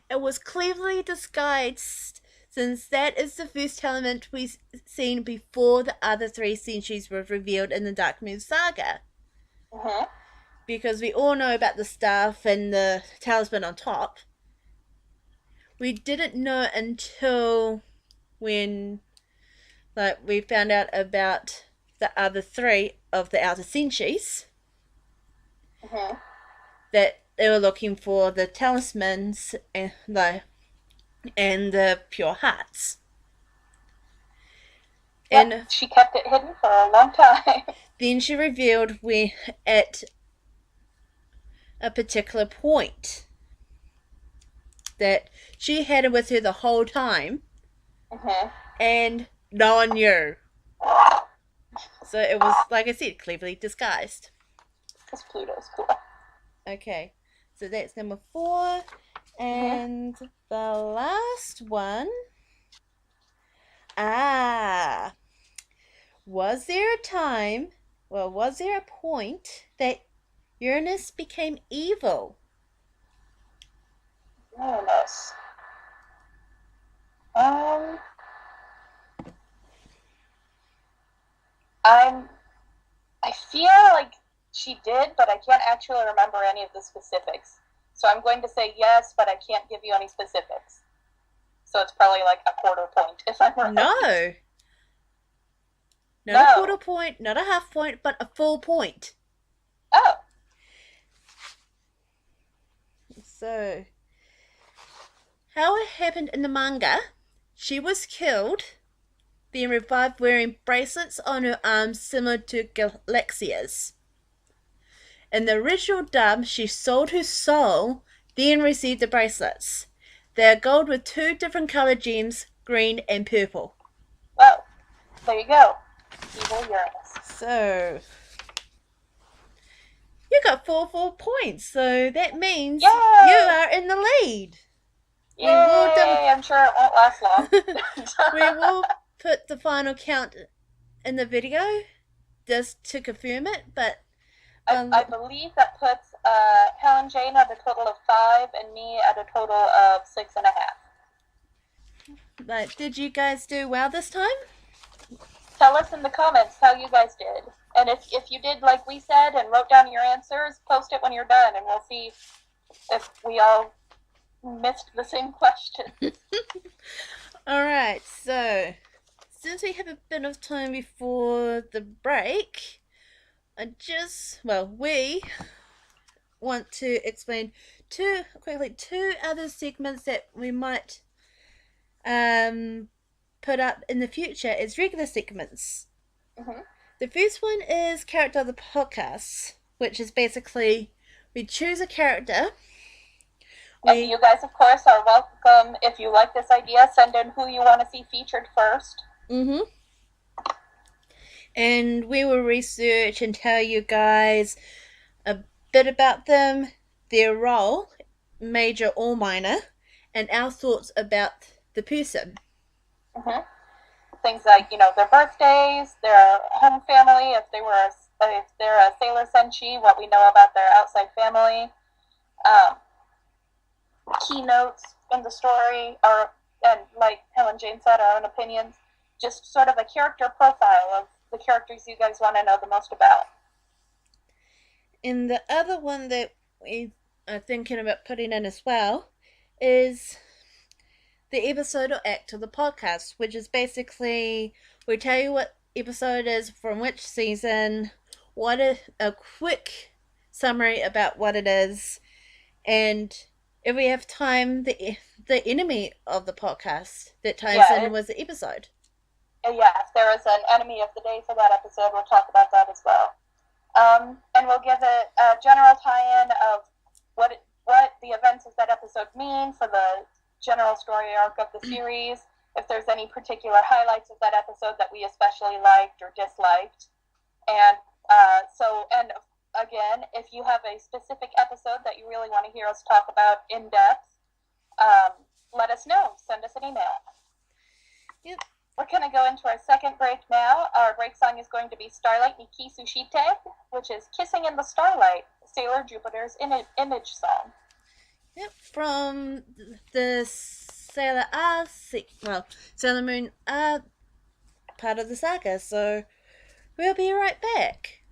It was cleverly disguised since that is the first element we've seen before the other 3 centuries were revealed in the Dark Moon Saga. Because we all know about the staff and the talisman on top. We didn't know until when we found out about the other 3 of the outer centuries that they were looking for the talismans and the pure hearts. Yep, and she kept it hidden for a long time. Then she revealed at a particular point that she had it with her the whole time. And no one knew. So it was, like I said, cleverly disguised. Because Pluto's cool. Okay, so that's number 4. And the last one. Was there a point that Uranus became evil? Uranus. I feel like she did, but I can't actually remember any of the specifics. So I'm going to say yes, but I can't give you any specifics. So it's probably like a quarter point if I'm right. No. Not a quarter point, not a half point, but a full point. Oh. So, how it happened in the manga, she was killed, then revived wearing bracelets on her arms similar to Galaxia's. In the original dub, she sold her soul, then received the bracelets. They are gold with 2 different color gems, green and purple. Well, there you go. Evil Uranus. So, you got 4 full points, so that means Yay! you are in the lead. Yay! I'm sure it won't last long. We will put the final count in the video just to confirm it, but I believe that puts hellenjane at a total of 5 and me at a total of 6.5. But did you guys do well this time? Tell us in the comments how you guys did. And if you did like we said and wrote down your answers, post it when you're done and we'll see if we all missed the same question. Alright, so since we have a bit of time before the break, we want to explain two other segments that we might put up in the future as regular segments. Mm-hmm. The first one is Character of the Podcast, which is basically we choose a character. And you guys, of course, are welcome. If you like this idea, send in who you want to see featured first. Mm-hmm. And we will research and tell you guys a bit about them, their role, major or minor, and our thoughts about the person. Mm-hmm. Things like, their birthdays, their home family, if they're a sailor senshi, what we know about their outside family, keynotes in the story, and like hellenjane said, our own opinions, just sort of a character profile of the characters you guys want to know the most about. And the other one that we are thinking about putting in as well is the episode or act of the podcast, which is basically we tell you what episode is from which season, a quick summary about what it is, and if we have time, the enemy of the podcast that ties in with the episode. Yeah, if there is an enemy of the day for that episode, we'll talk about that as well. And we'll give it a general tie-in of what the events of that episode mean for the general story arc of the series, if there's any particular highlights of that episode that we especially liked or disliked. And again, if you have a specific episode that you really want to hear us talk about in depth, let us know. Send us an email. Yep. We're going to go into our second break now. Our break song is going to be Starlight ni Kissu Shite, which is Kissing in the Starlight, Sailor Jupiter's image song. Yep, from the Sailor Moon part of the saga, so we'll be right back.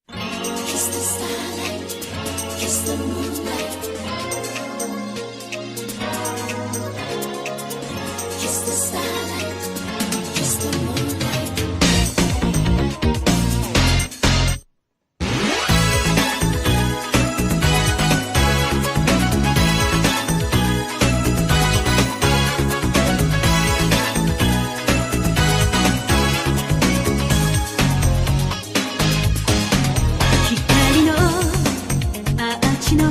Kiss the starlight, kiss the moonlight. Kiss the starlight, kiss the moonlight. Hikari no achi no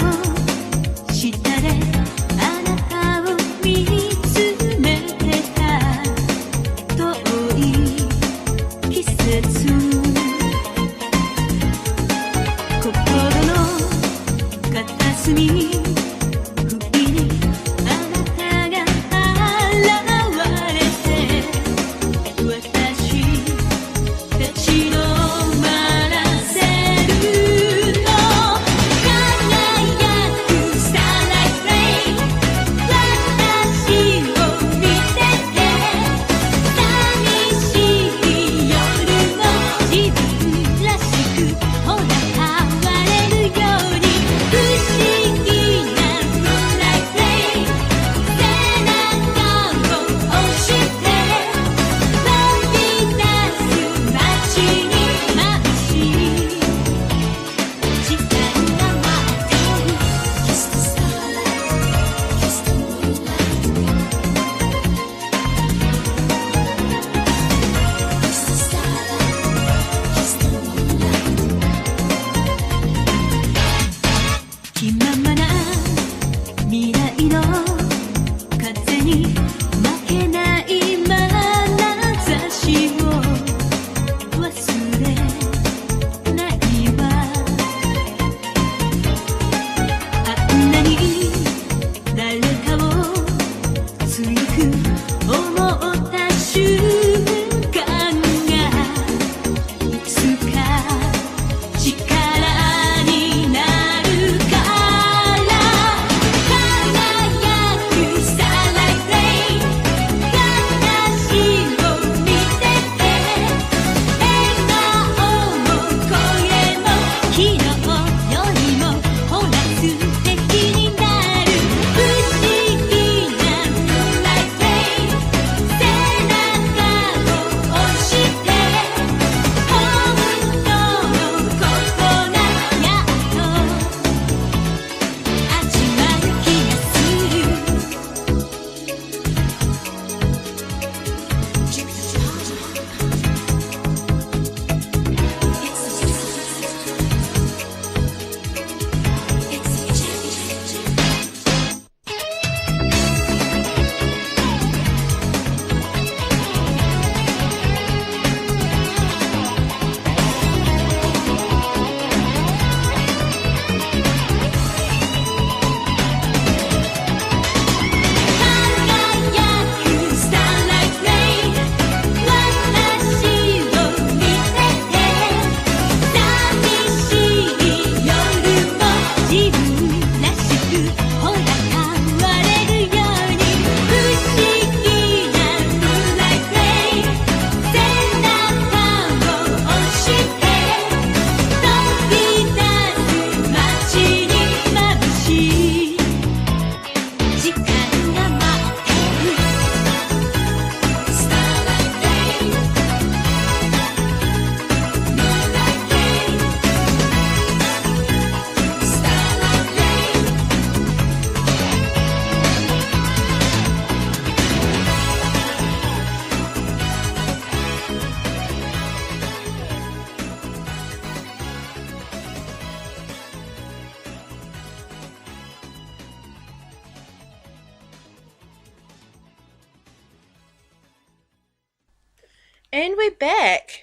And we're back.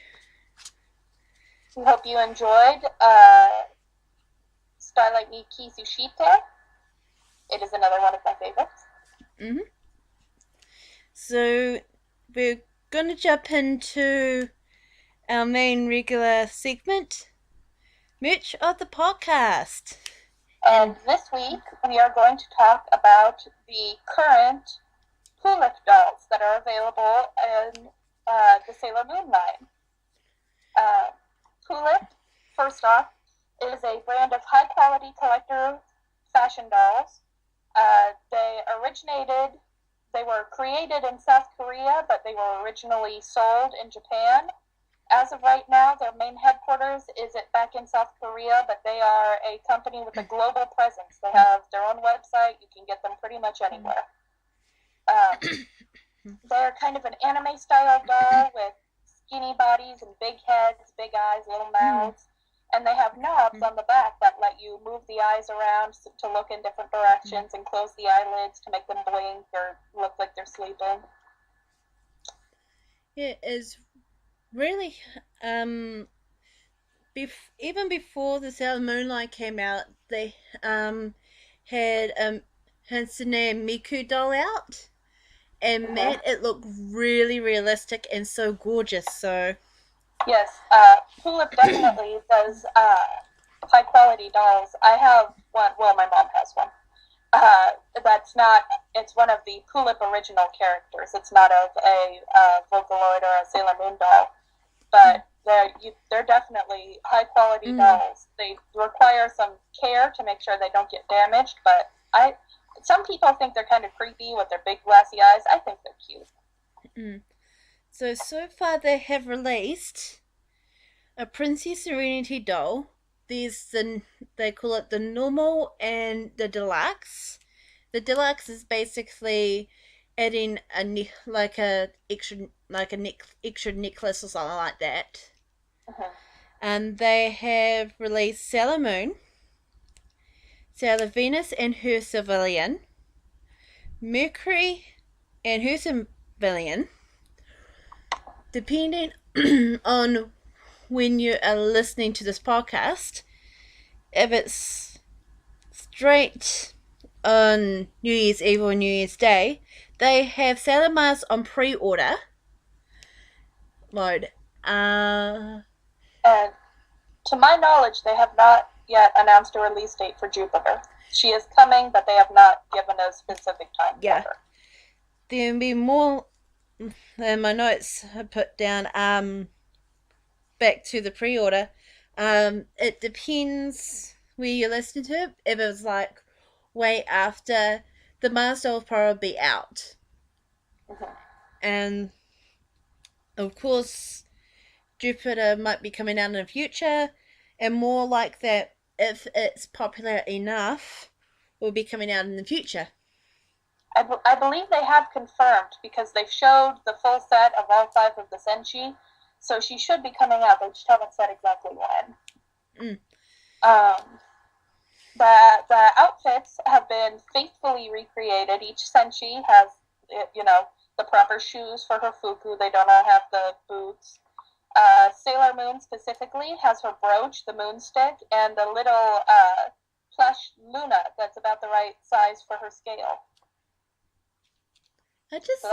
We hope you enjoyed Starlight ni Kissu Shite. It is another one of my favorites. So we're going to jump into our main regular segment, Merch of the Podcast. And this week we are going to talk about the current Tulip dolls that are available in the Sailor Moon line. Tulip, first off, is a brand of high-quality collector fashion dolls. They were created in South Korea, but they were originally sold in Japan. As of right now, their main headquarters is back in South Korea, but they are a company with a global presence. They have their own website. You can get them pretty much anywhere. They're kind of an anime-style doll with skinny bodies and big heads, big eyes, little mouths. And they have knobs on the back that let you move the eyes around to look in different directions and close the eyelids to make them blink or look like they're sleeping. It is really, even before the Sailor Moon line came out, they had Hatsune Miku doll out. And man, it looked really realistic and so gorgeous, so... Yes, Tulip definitely does high-quality dolls. I have one, well, my mom has one. It's one of the Tulip original characters. It's not of a Vocaloid or a Sailor Moon doll. But they're definitely high-quality dolls. They require some care to make sure they don't get damaged, but some people think they're kind of creepy with their big glassy eyes. I think they're cute. So far they have released a Princess Serenity doll. They call it the normal and the deluxe. The deluxe is basically adding an extra necklace or something like that. And they have released Sailor Moon, Sailor Venus and her civilian, Mercury and her civilian. Depending on when you are listening to this podcast, if it's straight on New Year's Eve or New Year's Day, they have Sailor Mars on pre-order mode. And to my knowledge, they have not yet announced a release date for Jupiter. She is coming, but they have not given a specific time for her. There'll be more... In my notes I put down back to the pre-order. It depends where you listen to it. If it was like way after, the Mars doll will probably be out. And of course Jupiter might be coming out in the future, and more like that, if it's popular enough, will be coming out in the future. I believe they have confirmed, because they've showed the full set of all 5 of the Senshi, so she should be coming out. They just haven't said exactly when. The outfits have been faithfully recreated. Each Senshi has, the proper shoes for her fuku. They don't all have the boots. Sailor Moon specifically has her brooch, the moon stick, and the little plush Luna that's about the right size for her scale. I just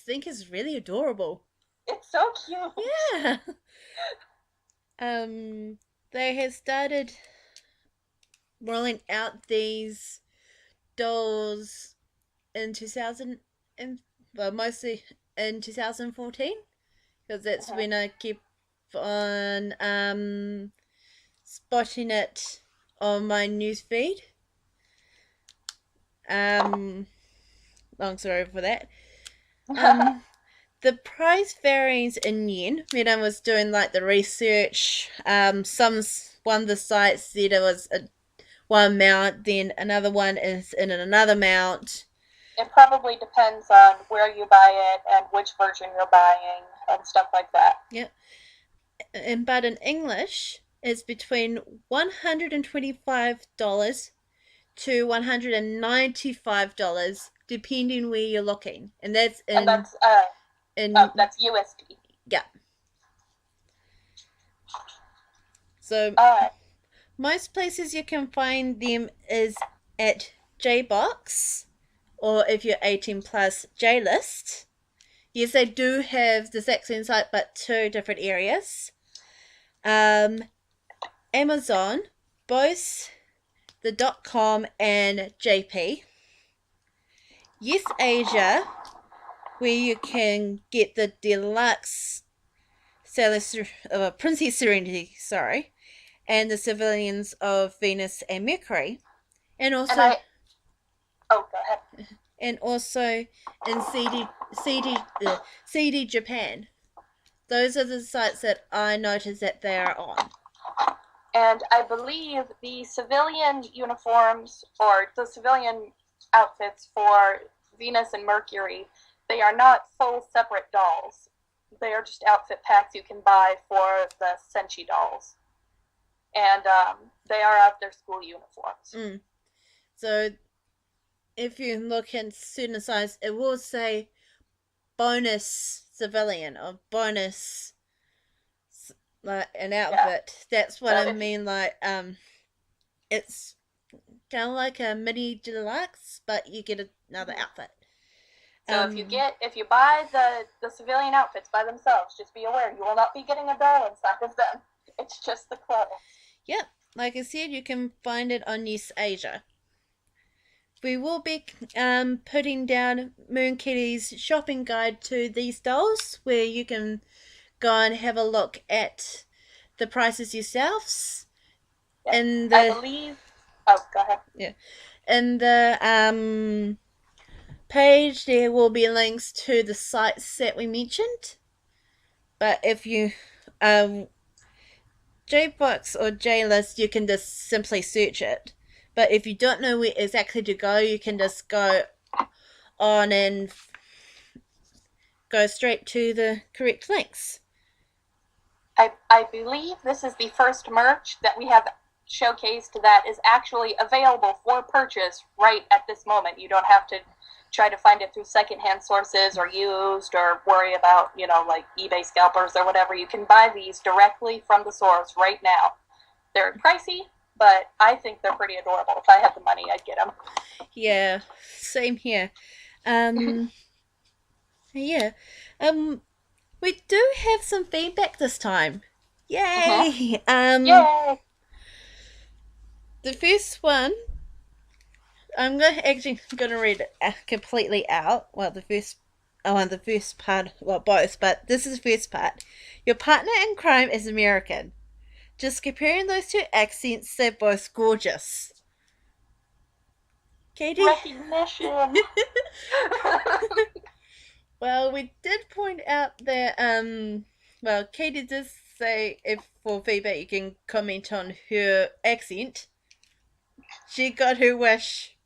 think it's really adorable. It's so cute. Yeah. They have started rolling out these dolls in mostly in 2014, because that's when I keep on spotting it on my news feed. Long story for that. The price varies in yen. When I was doing like the research, one of the sites said it was one amount, then another one is in another amount. It probably depends on where you buy it and which version you're buying and stuff like that. Yeah. But in English, it's between $125 to $195, depending where you're looking. And that's in Oh, that's USD. yeah. So most places you can find them is at JBox, or if you're 18 plus, JList. Yes, they do have the exact same site, but 2 different areas. Amazon, both the .com and JP. Yes Asia, where you can get the deluxe Princess Serenity, and the Civilians of Venus and Mercury, and also go ahead. And also in CD Japan. Those are the sites that I noticed that they are on. And I believe the civilian uniforms or the civilian outfits for Venus and Mercury, they are not full separate dolls. They are just outfit packs you can buy for the Senshi dolls. And they are of their school uniforms. So if you look in certain size, it will say bonus civilian or bonus like an outfit. Yeah. That's what I mean. Like it's kind of like a mini deluxe, but you get another outfit. So if you buy the civilian outfits by themselves, just be aware you will not be getting a doll inside of them. It's just the clothes. Yep, like I said, you can find it on Yes Asia. We will be putting down Moon Kitty's shopping guide to these dolls, where you can go and have a look at the prices yourselves. Yeah, and I believe. Oh, go ahead. Yeah, in the page there will be links to the sites that we mentioned. But if you JBox or JList, you can just simply search it. But if you don't know where exactly to go, you can just go on and go straight to the correct links. I believe this is the first merch that we have showcased that is actually available for purchase right at this moment. You don't have to try to find it through secondhand sources or used or worry about, like eBay scalpers or whatever. You can buy these directly from the source right now. They're pricey, but I think they're pretty adorable. If I had the money, I'd get them. Yeah, same here. Yeah. We do have some feedback this time. Yay! Yay! The first one, I'm actually gonna read it completely out. Well, the first part, well, both, but this is the first part. Your partner in crime is American. Just comparing those 2 accents, they're both gorgeous. Katie? Recognition! Well, we did point out that, Katie did say if for feedback you can comment on her accent. She got her wish.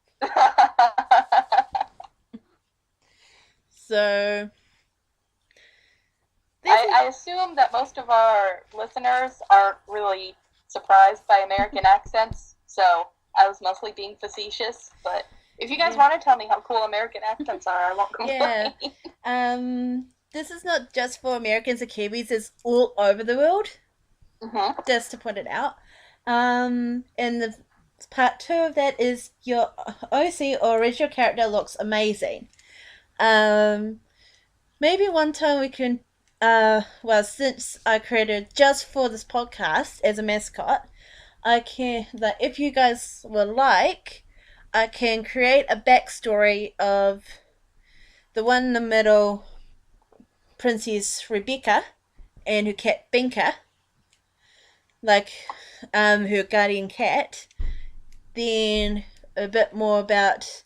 So I assume that most of our listeners aren't really surprised by American accents, so I was mostly being facetious, but if you guys want to tell me how cool American accents are, I won't complain. Yeah. This is not just for Americans and Kiwis, it's all over the world. Just to put it out. And the part 2 of that is your OC or original character looks amazing. Maybe one time we can, since I created just for this podcast as a mascot, if you guys would like, I can create a backstory of the one in the middle, Princess Rebecca, and her cat Binka, like her guardian cat. Then a bit more about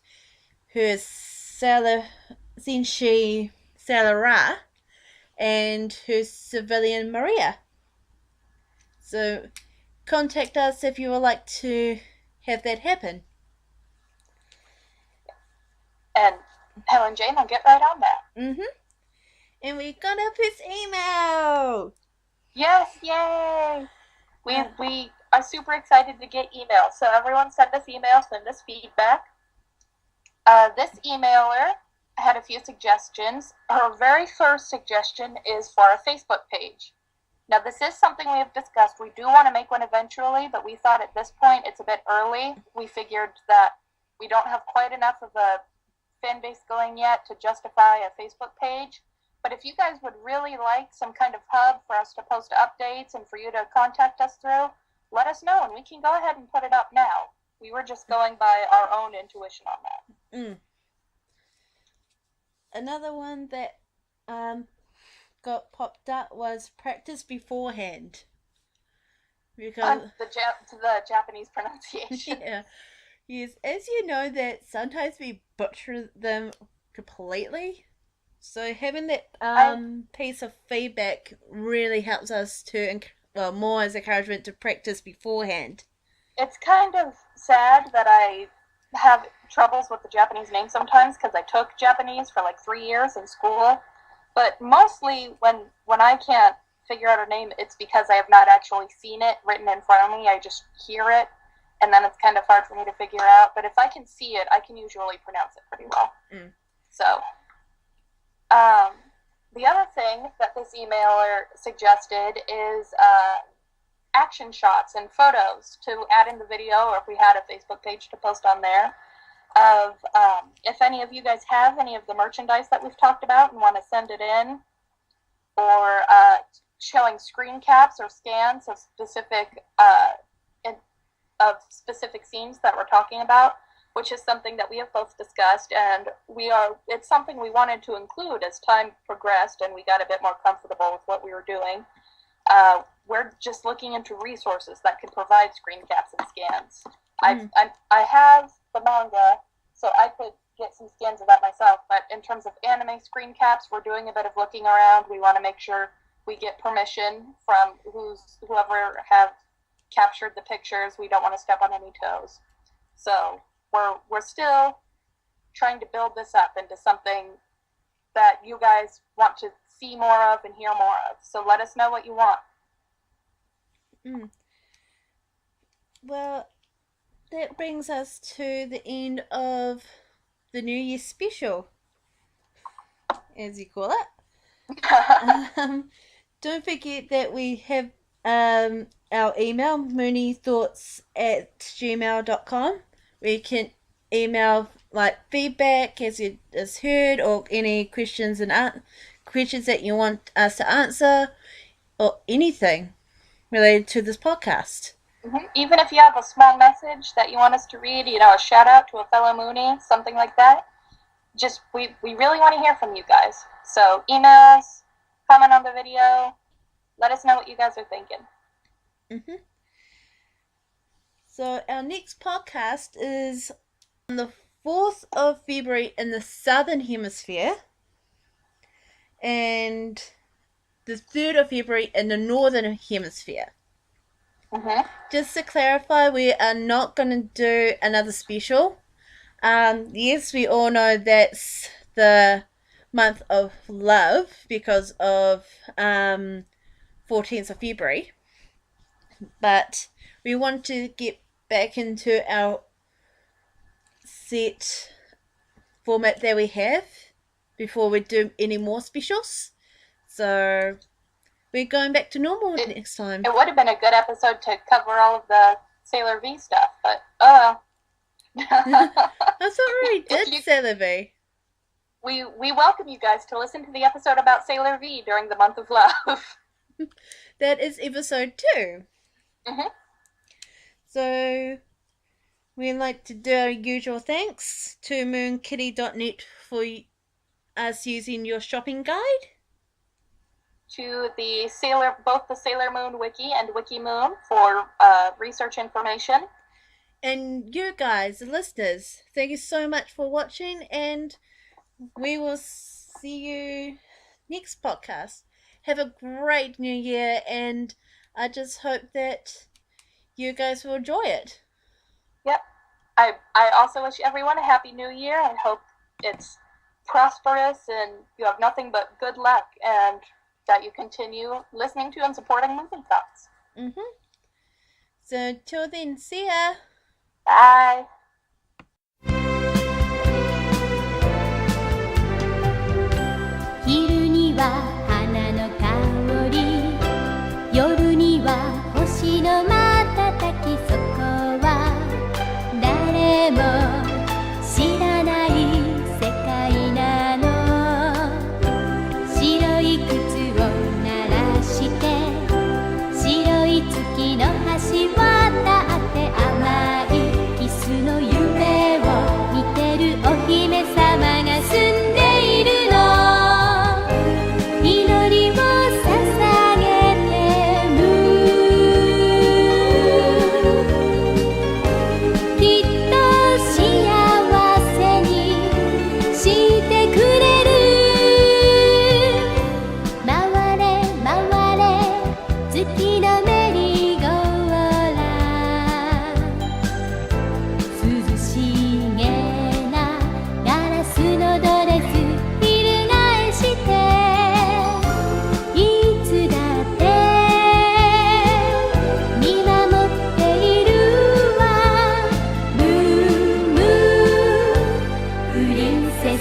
her Senshi Salara and her civilian Maria. So contact us if you would like to have that happen. And hellenjane, I'll get right on that. And we got our first email! Yes, yay! We are super excited to get emails, so everyone send us emails, send us feedback. This emailer had a few suggestions. Her very first suggestion is for a Facebook page. Now, this is something we have discussed. We do want to make one eventually, but we thought at this point it's a bit early. We figured that we don't have quite enough of a fan base going yet to justify a Facebook page. But if you guys would really like some kind of hub for us to post updates and for you to contact us through, let us know and we can go ahead and put it up now. We were just going by our own intuition on that. Another one that got popped up was practice beforehand. Because the Japanese pronunciation. Yeah. Yes, as you know that sometimes we butcher them completely. So having that piece of feedback really helps us to, more as encouragement to practice beforehand. It's kind of sad that I have troubles with the Japanese name sometimes because I took Japanese for like 3 years in school. But mostly when I can't figure out a name, it's because I have not actually seen it written in front of me. I just hear it, and then it's kind of hard for me to figure out. But if I can see it, I can usually pronounce it pretty well. So, the other thing that this emailer suggested is action shots and photos to add in the video, or if we had a Facebook page to post on there, of if any of you guys have any of the merchandise that we've talked about and want to send it in, or showing screen caps or scans of specific scenes that we're talking about, which is something that we have both discussed, and it's something we wanted to include as time progressed and we got a bit more comfortable with what we were doing. We're just looking into resources that can provide screen caps and scans. I have the manga, so I could get some scans of that myself, but in terms of anime screen caps, we're doing a bit of looking around. We want to make sure we get permission from whoever have captured the pictures. We don't want to step on any toes. So we're still trying to build this up into something that you guys want to see more of and hear more of. So let us know what you want. Well, that brings us to the end of the New Year special, as you call it. Don't forget that we have our email, mooniethoughts@gmail.com, where you can email like feedback as it is heard, or any questions that you want us to answer, or anything related to this podcast. Even if you have a small message that you want us to read, a shout out to a fellow Moonie, something like that, just we really want to hear from you guys. So email us, comment on the video, let us know what you guys are thinking. So our next podcast is on the 4th of February in the Southern Hemisphere, and the 3rd of February in the Northern Hemisphere. Just to clarify, we are not going to do another special. Yes, we all know that's the month of love because of 14th of February. But we want to get back into our set format that we have before we do any more specials. So we're going back to normal next time. It would have been a good episode to cover all of the Sailor V stuff, but I thought we already did Sailor V. We welcome you guys to listen to the episode about Sailor V during the month of love. That is episode 2. So we'd like to do our usual thanks to moonkitty.net for us using your shopping guide, to both the Sailor Moon Wiki and WikiMoon for research information. And you guys, the listeners, thank you so much for watching, and we will see you next podcast. Have a great new year, and I just hope that you guys will enjoy it. Yep. I also wish everyone a happy new year. I hope it's prosperous and you have nothing but good luck, and that you continue listening to and supporting Moonie Thoughts. So till then, see ya. Bye. 橋渡って甘いキスの夢を見てるお姫様が住んでいるの。祈りを捧げてる。きっと幸せにしてくれる。回れ回れ月のメリーゴーラン。涼しげなガラスのドレス翻していつだって見守っているわ。ムームープリンセス